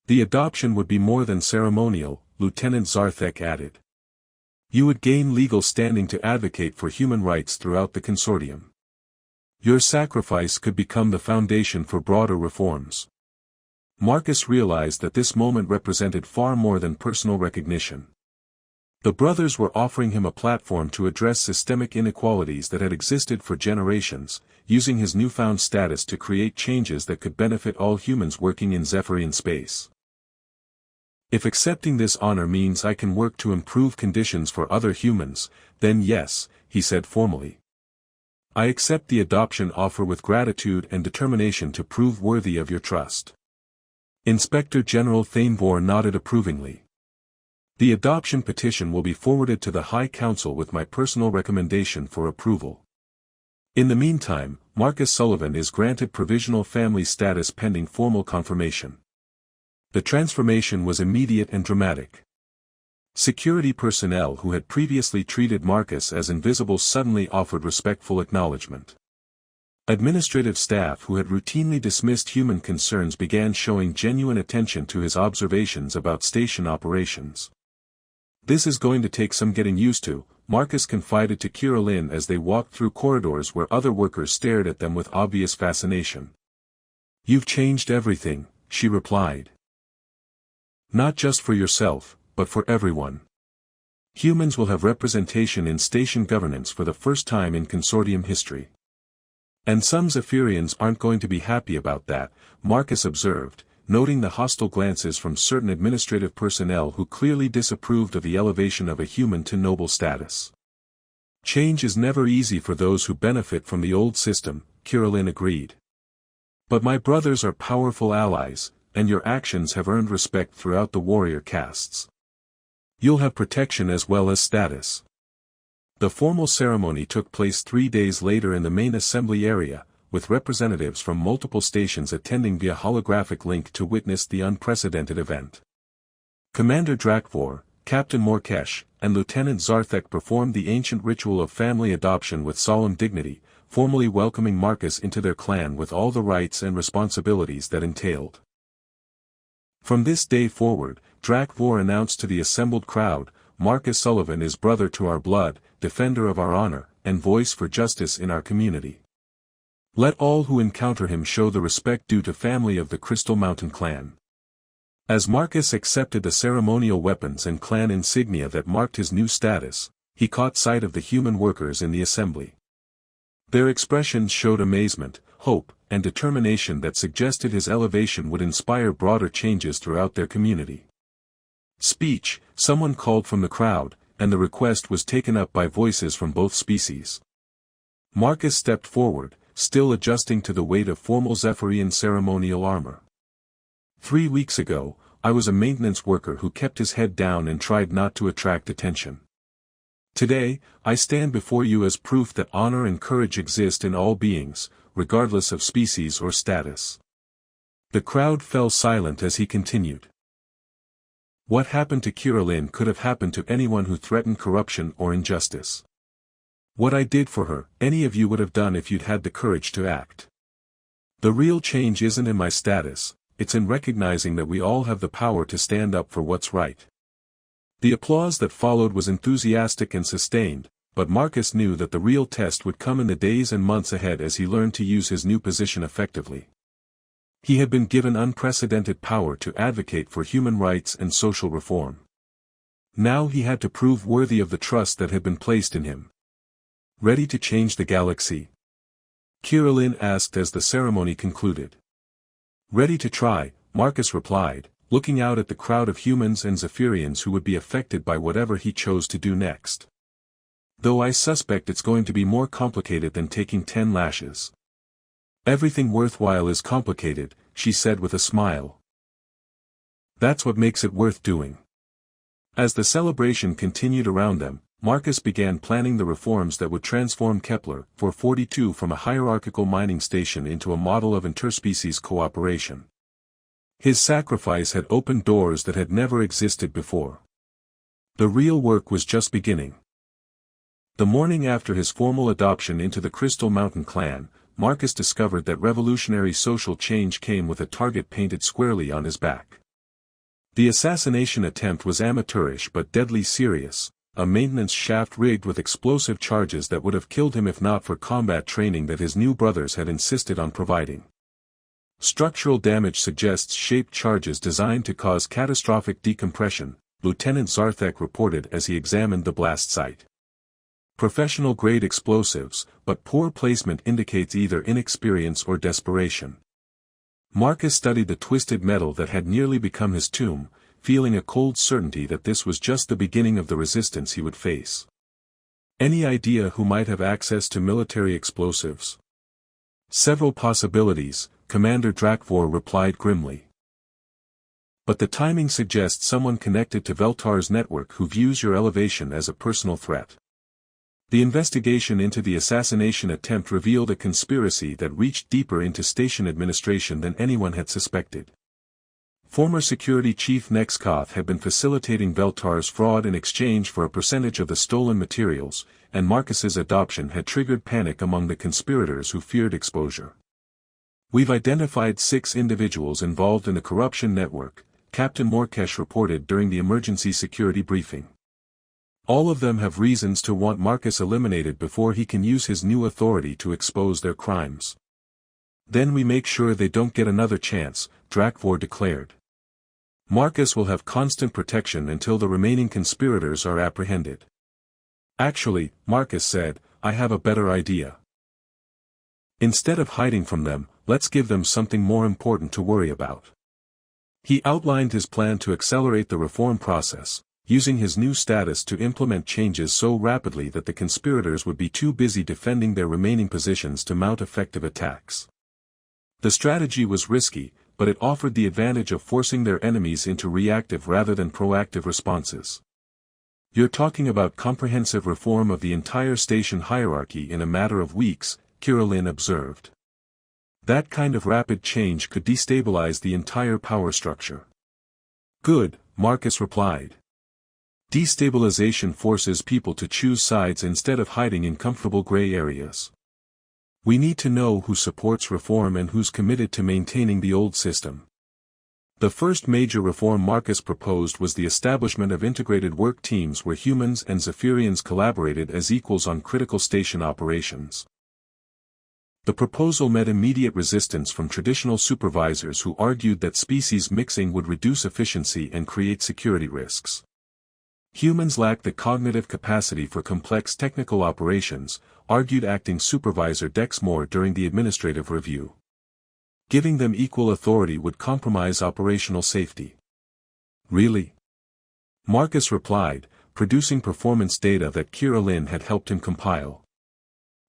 The adoption would be more than ceremonial, Lieutenant Zarthek added. You would gain legal standing to advocate for human rights throughout the consortium. Your sacrifice could become the foundation for broader reforms. Marcus realized that this moment represented far more than personal recognition. The brothers were offering him a platform to address systemic inequalities that had existed for generations, using his newfound status to create changes that could benefit all humans working in Zephyrian space. If accepting this honor means I can work to improve conditions for other humans, then yes, he said formally. I accept the adoption offer with gratitude and determination to prove worthy of your trust. Inspector General Thanevor nodded approvingly. The adoption petition will be forwarded to the High Council with my personal recommendation for approval. In the meantime, Marcus Sullivan is granted provisional family status pending formal confirmation. The transformation was immediate and dramatic. Security personnel who had previously treated Marcus as invisible suddenly offered respectful acknowledgement. Administrative staff who had routinely dismissed human concerns began showing genuine attention to his observations about station operations. This is going to take some getting used to, Marcus confided to Kirillin as they walked through corridors where other workers stared at them with obvious fascination. You've changed everything, she replied. Not just for yourself, but for everyone. Humans will have representation in station governance for the first time in consortium history. And some Zephyrians aren't going to be happy about that, Marcus observed, noting the hostile glances from certain administrative personnel who clearly disapproved of the elevation of a human to noble status. Change is never easy for those who benefit from the old system, Kirillin agreed. But my brothers are powerful allies, and your actions have earned respect throughout the warrior castes. You'll have protection as well as status. The formal ceremony took place 3 days later in the main assembly area, with representatives from multiple stations attending via holographic link to witness the unprecedented event. Commander Drakvor, Captain Morkesh, and Lieutenant Zarthek performed the ancient ritual of family adoption with solemn dignity, formally welcoming Marcus into their clan with all the rights and responsibilities that entailed. From this day forward, Drakvor announced to the assembled crowd, Marcus Sullivan is brother to our blood, defender of our honor, and voice for justice in our community. Let all who encounter him show the respect due to family of the Crystal Mountain clan. As Marcus accepted the ceremonial weapons and clan insignia that marked his new status, he caught sight of the human workers in the assembly. Their expressions showed amazement, hope, and determination that suggested his elevation would inspire broader changes throughout their community. Speech, someone called from the crowd, and the request was taken up by voices from both species. Marcus stepped forward, still adjusting to the weight of formal Zephyrian ceremonial armor. 3 weeks ago, I was a maintenance worker who kept his head down and tried not to attract attention. Today, I stand before you as proof that honor and courage exist in all beings, regardless of species or status. The crowd fell silent as he continued. What happened to Kirillin could have happened to anyone who threatened corruption or injustice. What I did for her, any of you would have done if you'd had the courage to act. The real change isn't in my status, it's in recognizing that we all have the power to stand up for what's right. The applause that followed was enthusiastic and sustained, but Marcus knew that the real test would come in the days and months ahead as he learned to use his new position effectively. He had been given unprecedented power to advocate for human rights and social reform. Now he had to prove worthy of the trust that had been placed in him. Ready to change the galaxy? Kirillin asked as the ceremony concluded. Ready to try, Marcus replied, looking out at the crowd of humans and Zephyrians who would be affected by whatever he chose to do next. Though I suspect it's going to be more complicated than taking 10 lashes. Everything worthwhile is complicated, she said with a smile. That's what makes it worth doing. As the celebration continued around them, Marcus began planning the reforms that would transform Kepler 442 from a hierarchical mining station into a model of interspecies cooperation. His sacrifice had opened doors that had never existed before. The real work was just beginning. The morning after his formal adoption into the Crystal Mountain clan, Marcus discovered that revolutionary social change came with a target painted squarely on his back. The assassination attempt was amateurish but deadly serious, a maintenance shaft rigged with explosive charges that would have killed him if not for combat training that his new brothers had insisted on providing. Structural damage suggests shaped charges designed to cause catastrophic decompression, Lieutenant Zarthek reported as he examined the blast site. Professional-grade explosives, but poor placement indicates either inexperience or desperation. Marcus studied the twisted metal that had nearly become his tomb, feeling a cold certainty that this was just the beginning of the resistance he would face. Any idea who might have access to military explosives? Several possibilities, Commander Drakvor replied grimly. But the timing suggests someone connected to Veltar's network who views your elevation as a personal threat. The investigation into the assassination attempt revealed a conspiracy that reached deeper into station administration than anyone had suspected. Former security chief Nexkoth had been facilitating Veltar's fraud in exchange for a percentage of the stolen materials, and Marcus's adoption had triggered panic among the conspirators who feared exposure. We've identified 6 individuals involved in the corruption network, Captain Morkesh reported during the emergency security briefing. All of them have reasons to want Marcus eliminated before he can use his new authority to expose their crimes. Then we make sure they don't get another chance, Drakvor declared. Marcus will have constant protection until the remaining conspirators are apprehended. Actually, Marcus said, I have a better idea. Instead of hiding from them, let's give them something more important to worry about. He outlined his plan to accelerate the reform process, using his new status to implement changes so rapidly that the conspirators would be too busy defending their remaining positions to mount effective attacks. The strategy was risky, but it offered the advantage of forcing their enemies into reactive rather than proactive responses. You're talking about comprehensive reform of the entire station hierarchy in a matter of weeks, Kirillin observed. That kind of rapid change could destabilize the entire power structure. Good, Marcus replied. Destabilization forces people to choose sides instead of hiding in comfortable gray areas. We need to know who supports reform and who's committed to maintaining the old system. The first major reform Marcus proposed was the establishment of integrated work teams where humans and Zephyrians collaborated as equals on critical station operations. The proposal met immediate resistance from traditional supervisors who argued that species mixing would reduce efficiency and create security risks. Humans lack the cognitive capacity for complex technical operations, argued acting supervisor Dexmore during the administrative review. Giving them equal authority would compromise operational safety. Really? Marcus replied, producing performance data that Kirillin had helped him compile.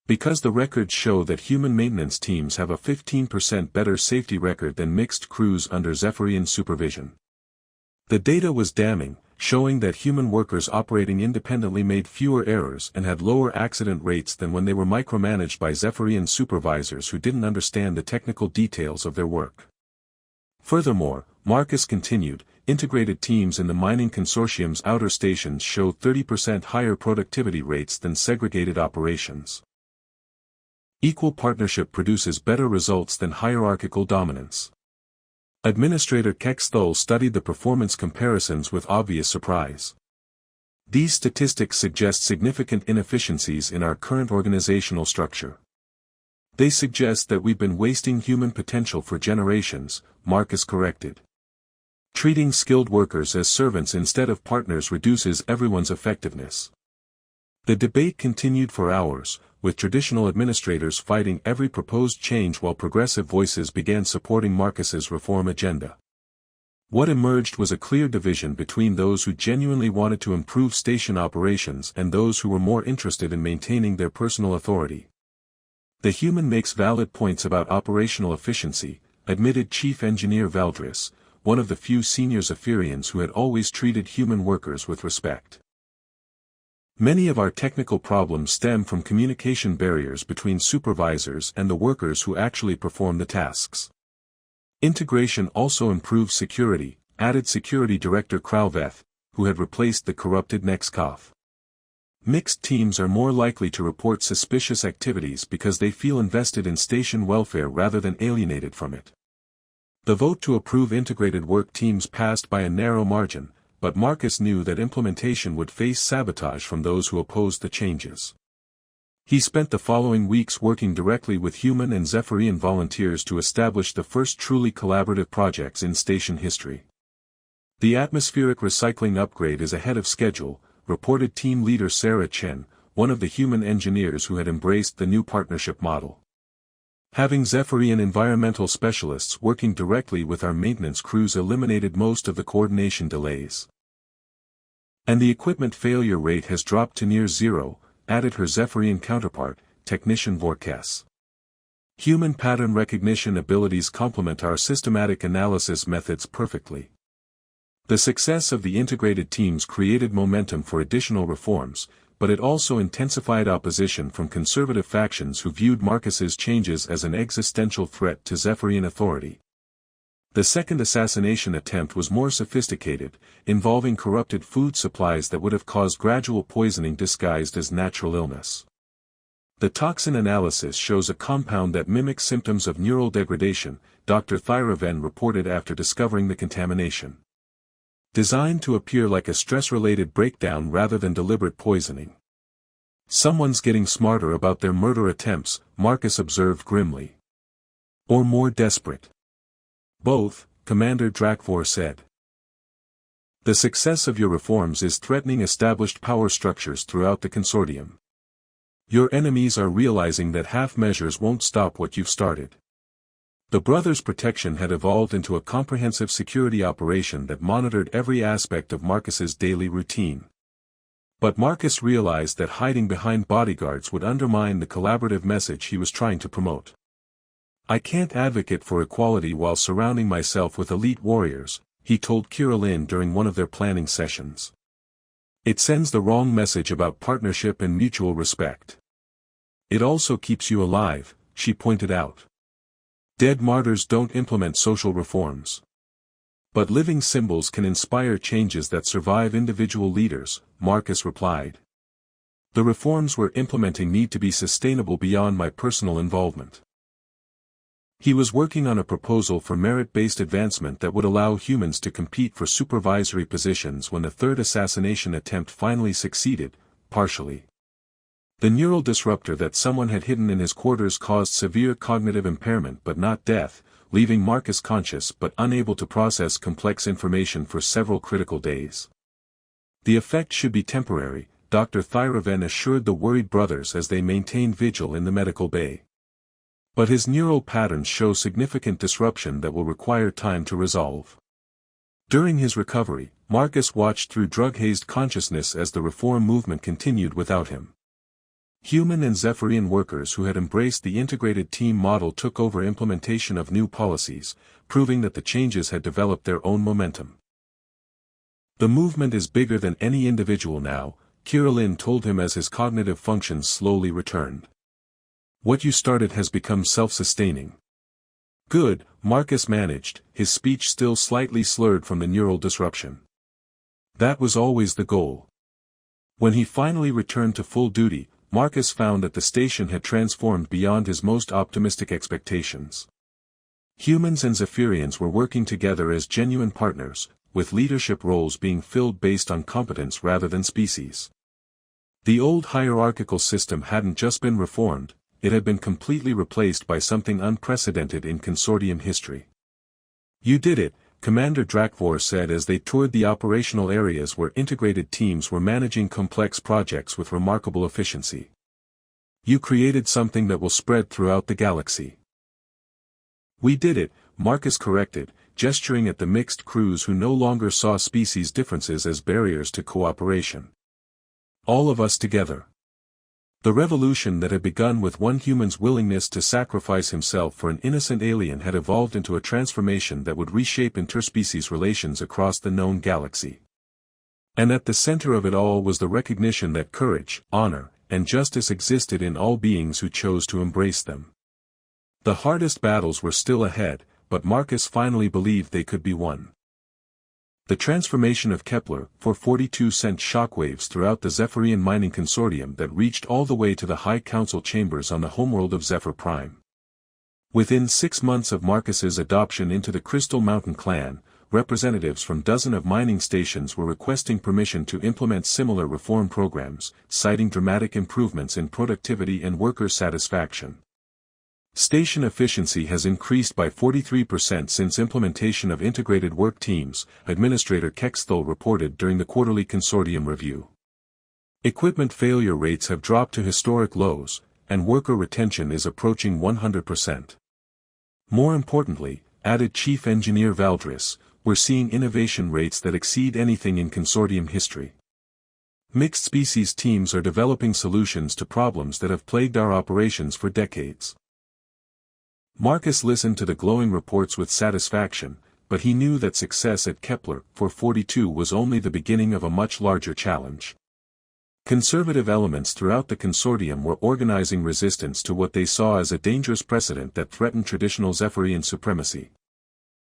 Because the records show that human maintenance teams have a 15% better safety record than mixed crews under Zephyrian supervision. The data was damning, showing that human workers operating independently made fewer errors and had lower accident rates than when they were micromanaged by Zephyrian supervisors who didn't understand the technical details of their work. Furthermore, Marcus continued, integrated teams in the mining consortium's outer stations showed 30% higher productivity rates than segregated operations. Equal partnership produces better results than hierarchical dominance. Administrator Kexthul studied the performance comparisons with obvious surprise. These statistics suggest significant inefficiencies in our current organizational structure. They suggest that we've been wasting human potential for generations, Marcus corrected. Treating skilled workers as servants instead of partners reduces everyone's effectiveness. The debate continued for hours, with traditional administrators fighting every proposed change while progressive voices began supporting Marcus's reform agenda. What emerged was a clear division between those who genuinely wanted to improve station operations and those who were more interested in maintaining their personal authority. The human makes valid points about operational efficiency, admitted Chief Engineer Valdris, one of the few senior Zephyrians who had always treated human workers with respect. Many of our technical problems stem from communication barriers between supervisors and the workers who actually perform the tasks. Integration also improves security, added Security Director Kralveth, who had replaced the corrupted Nexkov. Mixed teams are more likely to report suspicious activities because they feel invested in station welfare rather than alienated from it. The vote to approve integrated work teams passed by a narrow margin, but Marcus knew that implementation would face sabotage from those who opposed the changes. He spent the following weeks working directly with human and Zephyrian volunteers to establish the first truly collaborative projects in station history. The atmospheric recycling upgrade is ahead of schedule, reported team leader Sarah Chen, one of the human engineers who had embraced the new partnership model. Having Zephyrian environmental specialists working directly with our maintenance crews eliminated most of the coordination delays. And the equipment failure rate has dropped to near zero, added her Zephyrian counterpart, Technician Vorkes. Human pattern recognition abilities complement our systematic analysis methods perfectly. The success of the integrated teams created momentum for additional reforms, but it also intensified opposition from conservative factions who viewed Marcus's changes as an existential threat to Zephyrian authority. The second assassination attempt was more sophisticated, involving corrupted food supplies that would have caused gradual poisoning disguised as natural illness. The toxin analysis shows a compound that mimics symptoms of neural degradation, Dr. Thyraven reported after discovering the contamination. Designed to appear like a stress-related breakdown rather than deliberate poisoning. Someone's getting smarter about their murder attempts, Marcus observed grimly. Or more desperate. Both, Commander Drakvor said. The success of your reforms is threatening established power structures throughout the consortium. Your enemies are realizing that half measures won't stop what you've started. The brothers' protection had evolved into a comprehensive security operation that monitored every aspect of Marcus's daily routine. But Marcus realized that hiding behind bodyguards would undermine the collaborative message he was trying to promote. I can't advocate for equality while surrounding myself with elite warriors, he told Kirillin during one of their planning sessions. It sends the wrong message about partnership and mutual respect. It also keeps you alive, she pointed out. Dead martyrs don't implement social reforms. But living symbols can inspire changes that survive individual leaders, Marcus replied. The reforms we're implementing need to be sustainable beyond my personal involvement. He was working on a proposal for merit-based advancement that would allow humans to compete for supervisory positions when the third assassination attempt finally succeeded, partially. The neural disruptor that someone had hidden in his quarters caused severe cognitive impairment but not death, leaving Marcus conscious but unable to process complex information for several critical days. The effect should be temporary, Dr. Thyraven assured the worried brothers as they maintained vigil in the medical bay. But his neural patterns show significant disruption that will require time to resolve. During his recovery, Marcus watched through drug-hazed consciousness as the reform movement continued without him. Human and Zephyrian workers who had embraced the integrated team model took over implementation of new policies, proving that the changes had developed their own momentum. The movement is bigger than any individual now, Kirillin told him as his cognitive functions slowly returned. What you started has become self-sustaining. Good, Marcus managed, his speech still slightly slurred from the neural disruption. That was always the goal. When he finally returned to full duty, Marcus found that the station had transformed beyond his most optimistic expectations. Humans and Zephyrians were working together as genuine partners, with leadership roles being filled based on competence rather than species. The old hierarchical system hadn't just been reformed, it had been completely replaced by something unprecedented in consortium history. "You did it," Commander Drakvor said as they toured the operational areas where integrated teams were managing complex projects with remarkable efficiency. "You created something that will spread throughout the galaxy." "We did it," Marcus corrected, gesturing at the mixed crews who no longer saw species differences as barriers to cooperation. "All of us together." The revolution that had begun with one human's willingness to sacrifice himself for an innocent alien had evolved into a transformation that would reshape interspecies relations across the known galaxy. And at the center of it all was the recognition that courage, honor, and justice existed in all beings who chose to embrace them. The hardest battles were still ahead, but Marcus finally believed they could be won. The transformation of Kepler 442 sent shockwaves throughout the Zephyrian mining consortium that reached all the way to the High Council chambers on the homeworld of Zephyr Prime. Within 6 months of Marcus's adoption into the Crystal Mountain clan, representatives from dozens of mining stations were requesting permission to implement similar reform programs, citing dramatic improvements in productivity and worker satisfaction. Station efficiency has increased by 43% since implementation of integrated work teams, Administrator Kexthal reported during the quarterly consortium review. Equipment failure rates have dropped to historic lows, and worker retention is approaching 100%. More importantly, added Chief Engineer Valdris, we're seeing innovation rates that exceed anything in consortium history. Mixed species teams are developing solutions to problems that have plagued our operations for decades. Marcus listened to the glowing reports with satisfaction, but he knew that success at Kepler 442 was only the beginning of a much larger challenge. Conservative elements throughout the consortium were organizing resistance to what they saw as a dangerous precedent that threatened traditional Zephyrian supremacy.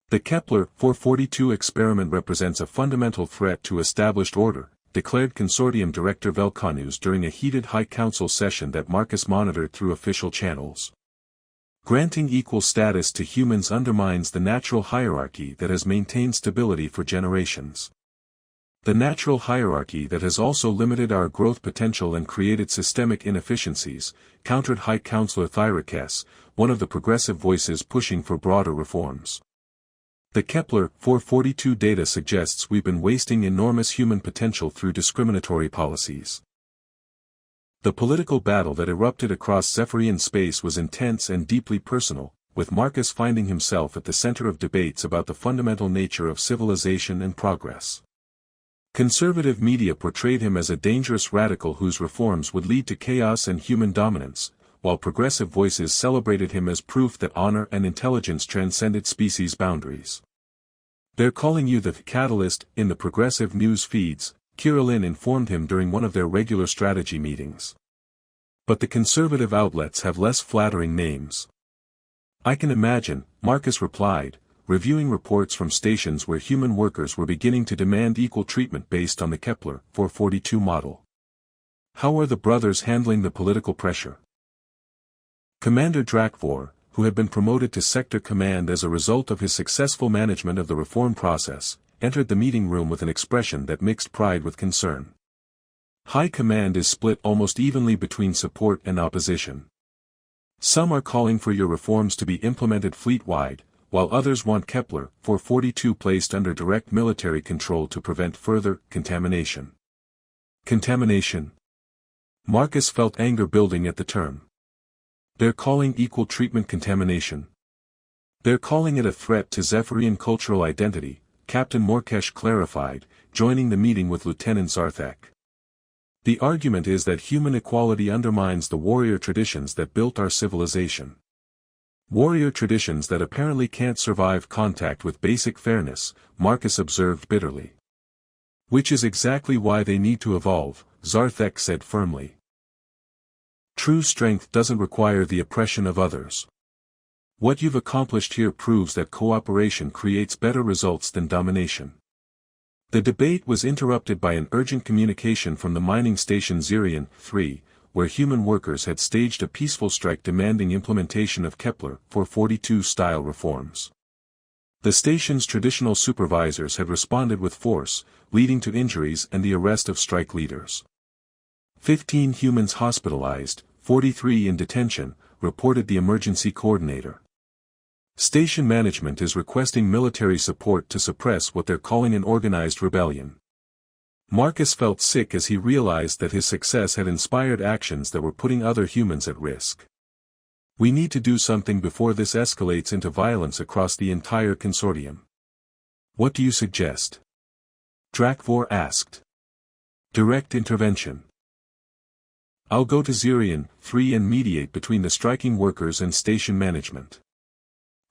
The Kepler 442 experiment represents a fundamental threat to established order, declared Consortium Director Velkanus during a heated High Council session that Marcus monitored through official channels. Granting equal status to humans undermines the natural hierarchy that has maintained stability for generations. The natural hierarchy that has also limited our growth potential and created systemic inefficiencies, countered High Councillor Thyrikes, one of the progressive voices pushing for broader reforms. The Kepler 442 data suggests we've been wasting enormous human potential through discriminatory policies. The political battle that erupted across Zephyrian space was intense and deeply personal, with Marcus finding himself at the center of debates about the fundamental nature of civilization and progress. Conservative media portrayed him as a dangerous radical whose reforms would lead to chaos and human dominance, while progressive voices celebrated him as proof that honor and intelligence transcended species boundaries. "They're calling you the catalyst," in the progressive news feeds, Kirillin informed him during one of their regular strategy meetings. But the conservative outlets have less flattering names. "I can imagine," Marcus replied, reviewing reports from stations where human workers were beginning to demand equal treatment based on the Kepler 442 model. "How are the brothers handling the political pressure?" Commander Drakvor, who had been promoted to sector command as a result of his successful management of the reform process, entered the meeting room with an expression that mixed pride with concern. "High Command is split almost evenly between support and opposition. Some are calling for your reforms to be implemented fleet-wide, while others want Kepler 442 placed under direct military control to prevent further contamination." Contamination? Marcus felt anger building at the term. "They're calling equal treatment contamination. They're calling it a threat to Zephyrian cultural identity," Captain Morkesh clarified, joining the meeting with Lieutenant Zarthak. "The argument is that human equality undermines the warrior traditions that built our civilization. Warrior traditions that apparently can't survive contact with basic fairness," Marcus observed bitterly. "Which is exactly why they need to evolve," Zarthak said firmly. "True strength doesn't require the oppression of others. What you've accomplished here proves that cooperation creates better results than domination." The debate was interrupted by an urgent communication from the mining station Zirian 3, where human workers had staged a peaceful strike demanding implementation of Kepler 442 style reforms. The station's traditional supervisors had responded with force, leading to injuries and the arrest of strike leaders. 15 humans hospitalized, 43 in detention, reported the emergency coordinator. Station management is requesting military support to suppress what they're calling an organized rebellion. Marcus felt sick as he realized that his success had inspired actions that were putting other humans at risk. We need to do something before this escalates into violence across the entire consortium. What do you suggest? Drakvor asked. Direct intervention. I'll go to Zirian 3 and mediate between the striking workers and station management.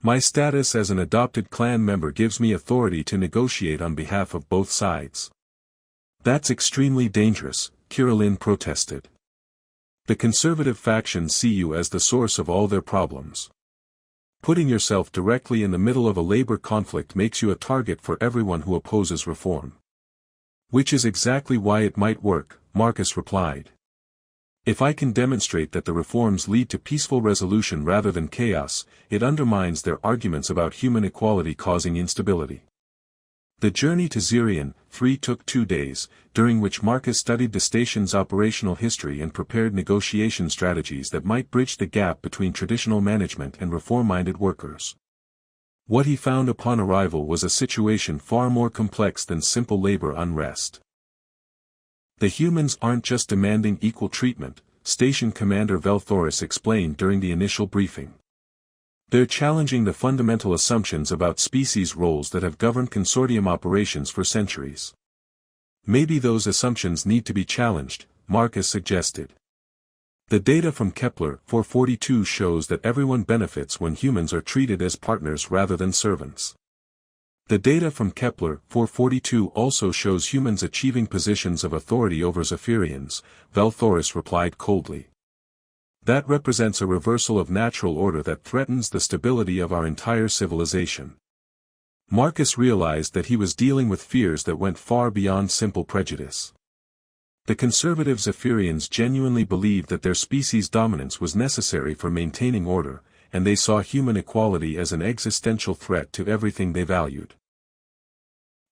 My status as an adopted clan member gives me authority to negotiate on behalf of both sides. That's extremely dangerous, Kirillin protested. The conservative factions see you as the source of all their problems. Putting yourself directly in the middle of a labor conflict makes you a target for everyone who opposes reform. Which is exactly why it might work, Marcus replied. If I can demonstrate that the reforms lead to peaceful resolution rather than chaos, it undermines their arguments about human equality causing instability. The journey to Zirian 3 took 2 days, during which Marcus studied the station's operational history and prepared negotiation strategies that might bridge the gap between traditional management and reform-minded workers. What he found upon arrival was a situation far more complex than simple labor unrest. The humans aren't just demanding equal treatment, Station Commander Velthoris explained during the initial briefing. They're challenging the fundamental assumptions about species roles that have governed consortium operations for centuries. Maybe those assumptions need to be challenged, Marcus suggested. The data from Kepler 442 shows that everyone benefits when humans are treated as partners rather than servants. The data from Kepler 442 also shows humans achieving positions of authority over Zephyrians, Velthoris replied coldly. That represents a reversal of natural order that threatens the stability of our entire civilization. Marcus realized that he was dealing with fears that went far beyond simple prejudice. The conservative Zephyrians genuinely believed that their species' dominance was necessary for maintaining order, and they saw human equality as an existential threat to everything they valued.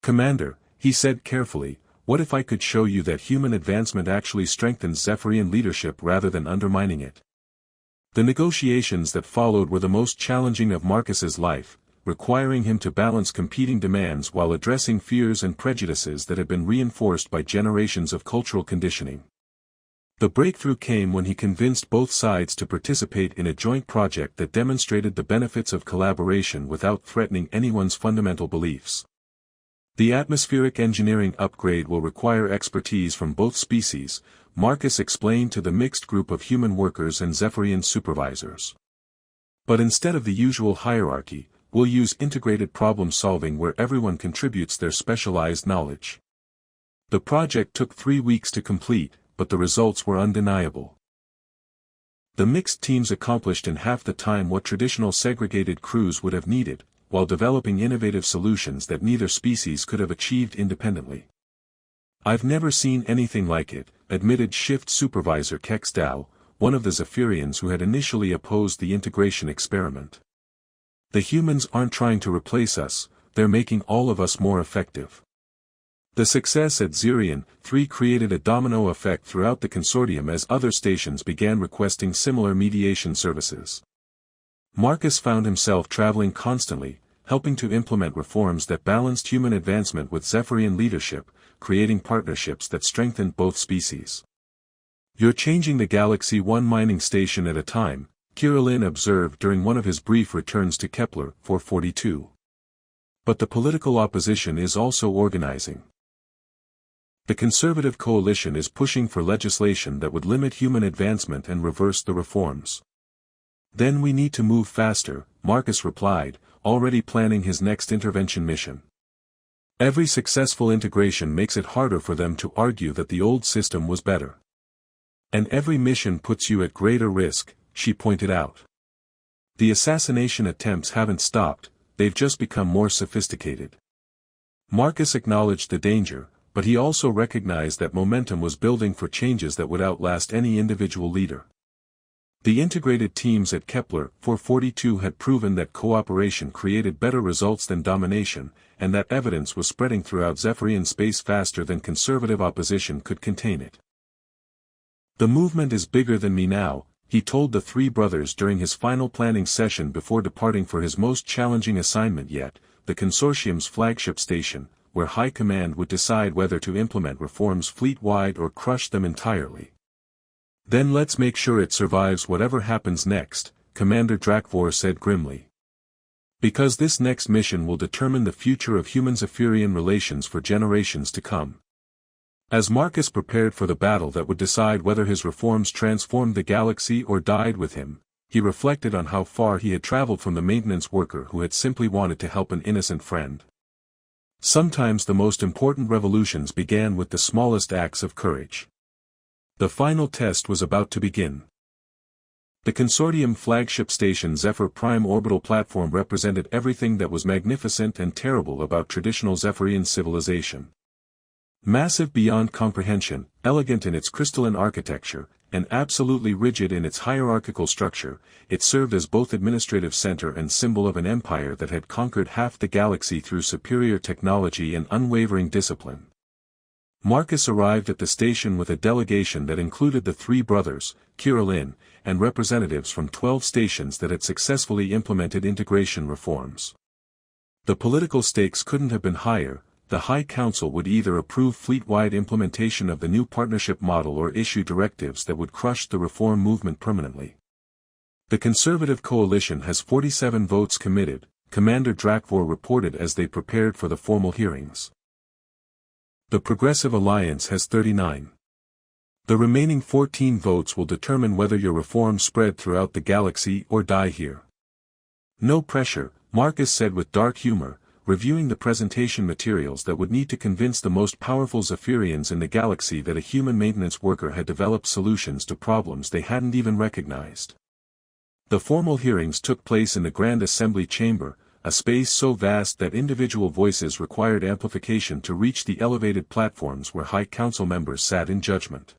Commander, he said carefully, what if I could show you that human advancement actually strengthens Zephyrian leadership rather than undermining it? The negotiations that followed were the most challenging of Marcus's life, requiring him to balance competing demands while addressing fears and prejudices that had been reinforced by generations of cultural conditioning. The breakthrough came when he convinced both sides to participate in a joint project that demonstrated the benefits of collaboration without threatening anyone's fundamental beliefs. The atmospheric engineering upgrade will require expertise from both species, Marcus explained to the mixed group of human workers and Zephyrian supervisors. But instead of the usual hierarchy, we'll use integrated problem-solving where everyone contributes their specialized knowledge. The project took 3 weeks to complete, but the results were undeniable. The mixed teams accomplished in half the time what traditional segregated crews would have needed, while developing innovative solutions that neither species could have achieved independently. I've never seen anything like it, admitted Shift Supervisor Kexdow, one of the Zephyrians who had initially opposed the integration experiment. The humans aren't trying to replace us, they're making all of us more effective. The success at Zirian 3 created a domino effect throughout the consortium as other stations began requesting similar mediation services. Marcus found himself traveling constantly, helping to implement reforms that balanced human advancement with Zephyrian leadership, creating partnerships that strengthened both species. You're changing the galaxy one mining station at a time, Kirillin observed during one of his brief returns to Kepler 442. But the political opposition is also organizing. The conservative coalition is pushing for legislation that would limit human advancement and reverse the reforms. Then we need to move faster, Marcus replied, already planning his next intervention mission. Every successful integration makes it harder for them to argue that the old system was better. And every mission puts you at greater risk, she pointed out. The assassination attempts haven't stopped, they've just become more sophisticated. Marcus acknowledged the danger, but he also recognized that momentum was building for changes that would outlast any individual leader. The integrated teams at Kepler 442 had proven that cooperation created better results than domination, and that evidence was spreading throughout Zephyrian space faster than conservative opposition could contain it. "The movement is bigger than me now," he told the three brothers during his final planning session before departing for his most challenging assignment yet, the consortium's flagship station, where High Command would decide whether to implement reforms fleet-wide or crush them entirely. "Then let's make sure it survives whatever happens next," Commander Drakvor said grimly. "Because this next mission will determine the future of human-Zephyrian relations for generations to come." As Marcus prepared for the battle that would decide whether his reforms transformed the galaxy or died with him, he reflected on how far he had traveled from the maintenance worker who had simply wanted to help an innocent friend. Sometimes the most important revolutions began with the smallest acts of courage. The final test was about to begin. The consortium flagship station Zephyr Prime orbital platform represented everything that was magnificent and terrible about traditional Zephyrian civilization. Massive beyond comprehension, elegant in its crystalline architecture, and absolutely rigid in its hierarchical structure, it served as both administrative center and symbol of an empire that had conquered half the galaxy through superior technology and unwavering discipline. Marcus arrived at the station with a delegation that included the three brothers, Kirillin, and representatives from 12 stations that had successfully implemented integration reforms. The political stakes couldn't have been higher. The High Council would either approve fleet-wide implementation of the new partnership model or issue directives that would crush the reform movement permanently. "The Conservative Coalition has 47 votes committed," Commander Drakvor reported as they prepared for the formal hearings. "The Progressive Alliance has 39. The remaining 14 votes will determine whether your reforms spread throughout the galaxy or die here." "No pressure," Marcus said with dark humor, reviewing the presentation materials that would need to convince the most powerful Zephyrians in the galaxy that a human maintenance worker had developed solutions to problems they hadn't even recognized. The formal hearings took place in the Grand Assembly Chamber, a space so vast that individual voices required amplification to reach the elevated platforms where High Council members sat in judgment.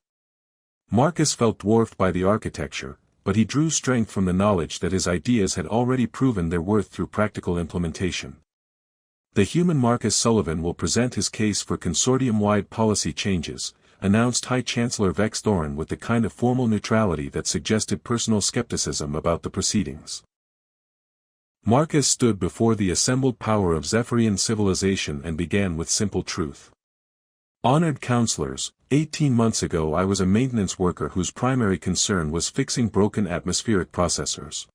Marcus felt dwarfed by the architecture, but he drew strength from the knowledge that his ideas had already proven their worth through practical implementation. "The human Marcus Sullivan will present his case for consortium-wide policy changes," announced High Chancellor Vex Thorin with the kind of formal neutrality that suggested personal skepticism about the proceedings. Marcus stood before the assembled power of Zephyrian civilization and began with simple truth. "Honored counselors, 18 months ago I was a maintenance worker whose primary concern was fixing broken atmospheric processors.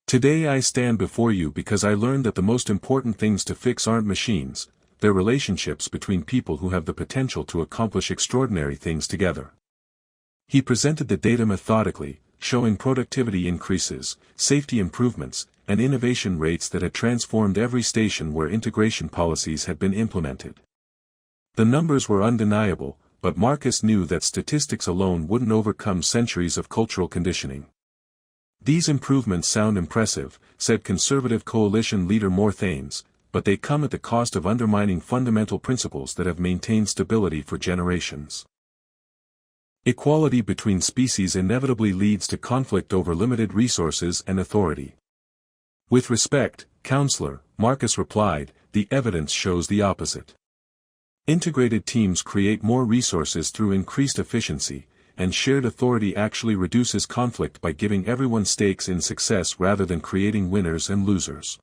Today I stand before you because I learned that the most important things to fix aren't machines, they're relationships between people who have the potential to accomplish extraordinary things together." He presented the data methodically, showing productivity increases, safety improvements, and innovation rates that had transformed every station where integration policies had been implemented. The numbers were undeniable, but Marcus knew that statistics alone wouldn't overcome centuries of cultural conditioning. "These improvements sound impressive," said Conservative Coalition leader Morthanes, "but they come at the cost of undermining fundamental principles that have maintained stability for generations. Equality between species inevitably leads to conflict over limited resources and authority." "With respect, Counselor," Marcus replied, "the evidence shows the opposite. Integrated teams create more resources through increased efficiency, and shared authority actually reduces conflict by giving everyone stakes in success rather than creating winners and losers."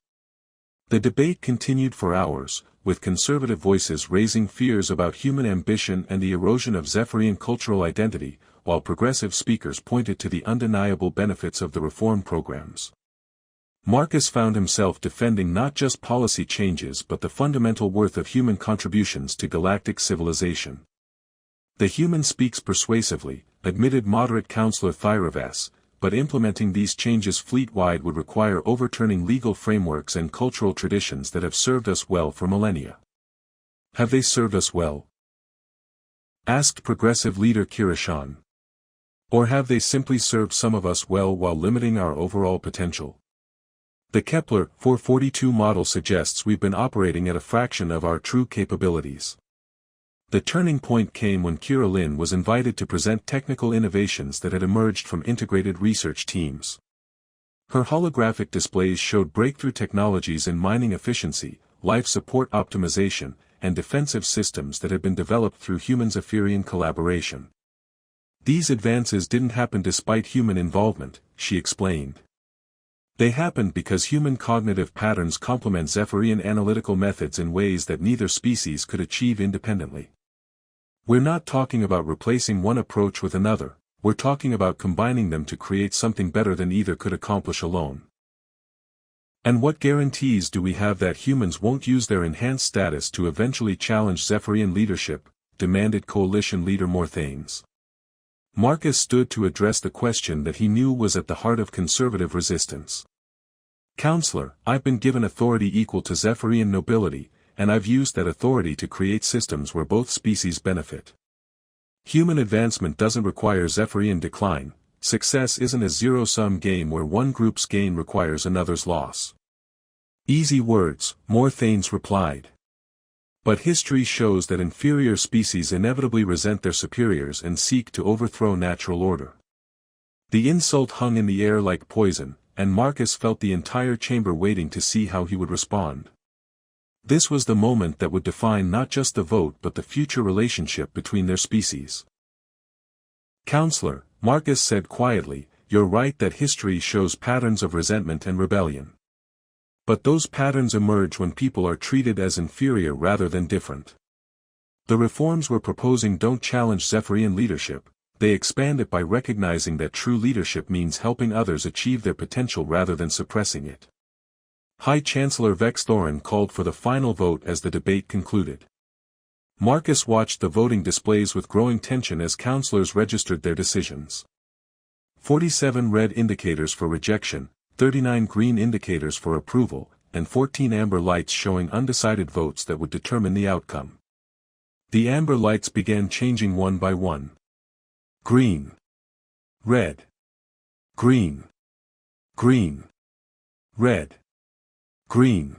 The debate continued for hours, with conservative voices raising fears about human ambition and the erosion of Zephyrian cultural identity, while progressive speakers pointed to the undeniable benefits of the reform programs. Marcus found himself defending not just policy changes but the fundamental worth of human contributions to galactic civilization. "The human speaks persuasively," admitted moderate Counselor Thyravas, "but implementing these changes fleet-wide would require overturning legal frameworks and cultural traditions that have served us well for millennia." "Have they served us well?" asked progressive leader Kirishan. "Or have they simply served some of us well while limiting our overall potential? The Kepler 442 model suggests we've been operating at a fraction of our true capabilities. The turning point came when Kira was invited to present technical innovations that had emerged from integrated research teams. Her holographic displays showed breakthrough technologies in mining efficiency, life support optimization, and defensive systems that had been developed through human-Zephyrian collaboration. These advances didn't happen despite human involvement, she explained. They happened because human cognitive patterns complement Zephyrian analytical methods in ways that neither species could achieve independently. We're not talking about replacing one approach with another, we're talking about combining them to create something better than either could accomplish alone. And what guarantees do we have that humans won't use their enhanced status to eventually challenge Zephyrian leadership? Demanded Coalition leader Morthanes. Marcus stood to address the question that he knew was at the heart of conservative resistance. Counselor, I've been given authority equal to Zephyrian nobility, and I've used that authority to create systems where both species benefit. Human advancement doesn't require Zephyrian decline. Success isn't a zero-sum game where one group's gain requires another's loss. Easy words, Morthanes replied. But history shows that inferior species inevitably resent their superiors and seek to overthrow natural order. The insult hung in the air like poison, and Marcus felt the entire chamber waiting to see how he would respond. This was the moment that would define not just the vote but the future relationship between their species. Counselor, Marcus said quietly, you're right that history shows patterns of resentment and rebellion. But those patterns emerge when people are treated as inferior rather than different. The reforms we're proposing don't challenge Zephyrian leadership, they expand it by recognizing that true leadership means helping others achieve their potential rather than suppressing it. High Chancellor Vex Thorin called for the final vote as the debate concluded. Marcus watched the voting displays with growing tension as councillors registered their decisions. 47 red indicators for rejection, 39 green indicators for approval, and 14 amber lights showing undecided votes that would determine the outcome. The amber lights began changing one by one. Green. Red. Green. Green. Red. Green.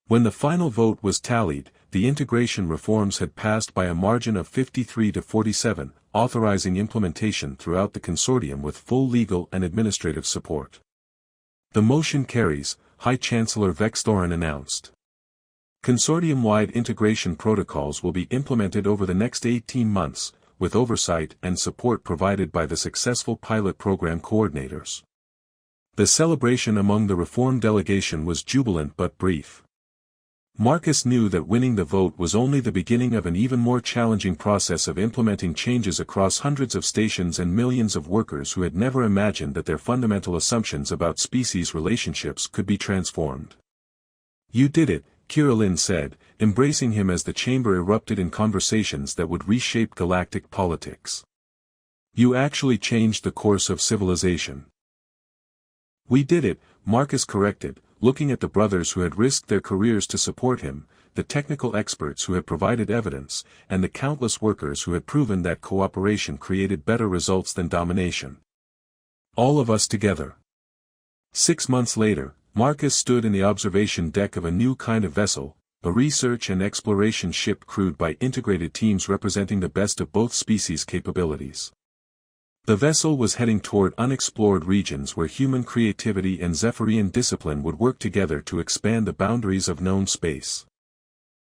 When the final vote was tallied, the integration reforms had passed by a margin of 53 to 47, authorizing implementation throughout the consortium with full legal and administrative support. The motion carries, High Chancellor Vex Thorin announced. Consortium-wide integration protocols will be implemented over the next 18 months, with oversight and support provided by the successful pilot program coordinators. The celebration among the reform delegation was jubilant but brief. Marcus knew that winning the vote was only the beginning of an even more challenging process of implementing changes across hundreds of stations and millions of workers who had never imagined that their fundamental assumptions about species relationships could be transformed. You did it, Kira said, embracing him as the chamber erupted in conversations that would reshape galactic politics. You actually changed the course of civilization. We did it, Marcus corrected, looking at the brothers who had risked their careers to support him, the technical experts who had provided evidence, and the countless workers who had proven that cooperation created better results than domination. All of us together. 6 months later, Marcus stood in the observation deck of a new kind of vessel, a research and exploration ship crewed by integrated teams representing the best of both species' capabilities. The vessel was heading toward unexplored regions where human creativity and Zephyrian discipline would work together to expand the boundaries of known space.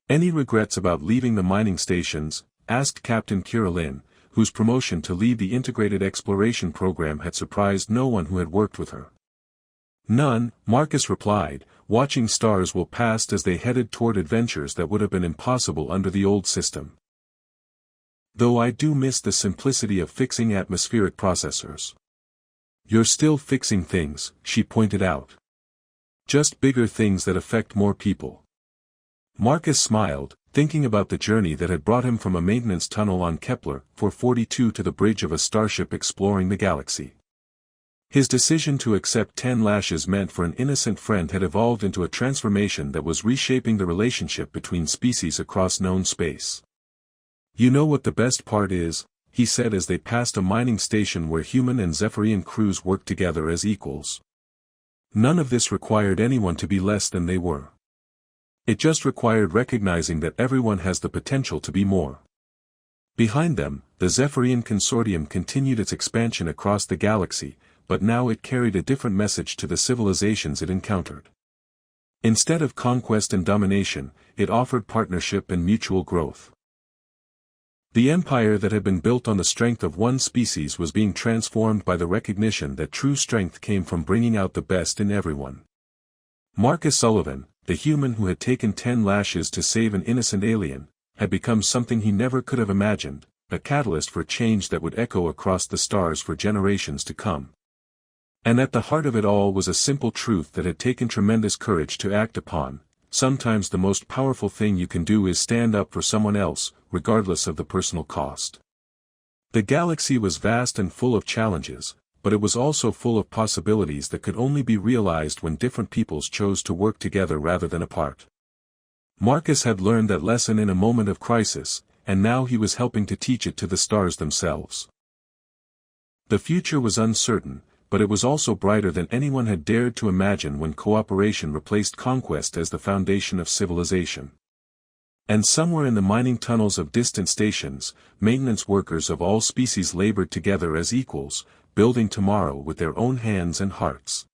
Any regrets about leaving the mining stations? Asked Captain Kira, whose promotion to lead the integrated exploration program had surprised no one who had worked with her. None, Marcus replied, watching stars will pass as they headed toward adventures that would have been impossible under the old system. Though I do miss the simplicity of fixing atmospheric processors. You're still fixing things, she pointed out. Just bigger things that affect more people. Marcus smiled, thinking about the journey that had brought him from a maintenance tunnel on Kepler 442 to the bridge of a starship exploring the galaxy. His decision to accept 10 lashes meant for an innocent friend had evolved into a transformation that was reshaping the relationship between species across known space. You know what the best part is, he said as they passed a mining station where human and Zephyrian crews worked together as equals. None of this required anyone to be less than they were. It just required recognizing that everyone has the potential to be more. Behind them, the Zephyrian Consortium continued its expansion across the galaxy, but now it carried a different message to the civilizations it encountered. Instead of conquest and domination, it offered partnership and mutual growth. The empire that had been built on the strength of one species was being transformed by the recognition that true strength came from bringing out the best in everyone. Marcus Sullivan, the human who had taken 10 lashes to save an innocent alien, had become something he never could have imagined, a catalyst for change that would echo across the stars for generations to come. And at the heart of it all was a simple truth that had taken tremendous courage to act upon: sometimes the most powerful thing you can do is stand up for someone else, regardless of the personal cost. The galaxy was vast and full of challenges, but it was also full of possibilities that could only be realized when different peoples chose to work together rather than apart. Marcus had learned that lesson in a moment of crisis, and now he was helping to teach it to the stars themselves. The future was uncertain, but it was also brighter than anyone had dared to imagine when cooperation replaced conquest as the foundation of civilization. And somewhere in the mining tunnels of distant stations, maintenance workers of all species labored together as equals, building tomorrow with their own hands and hearts.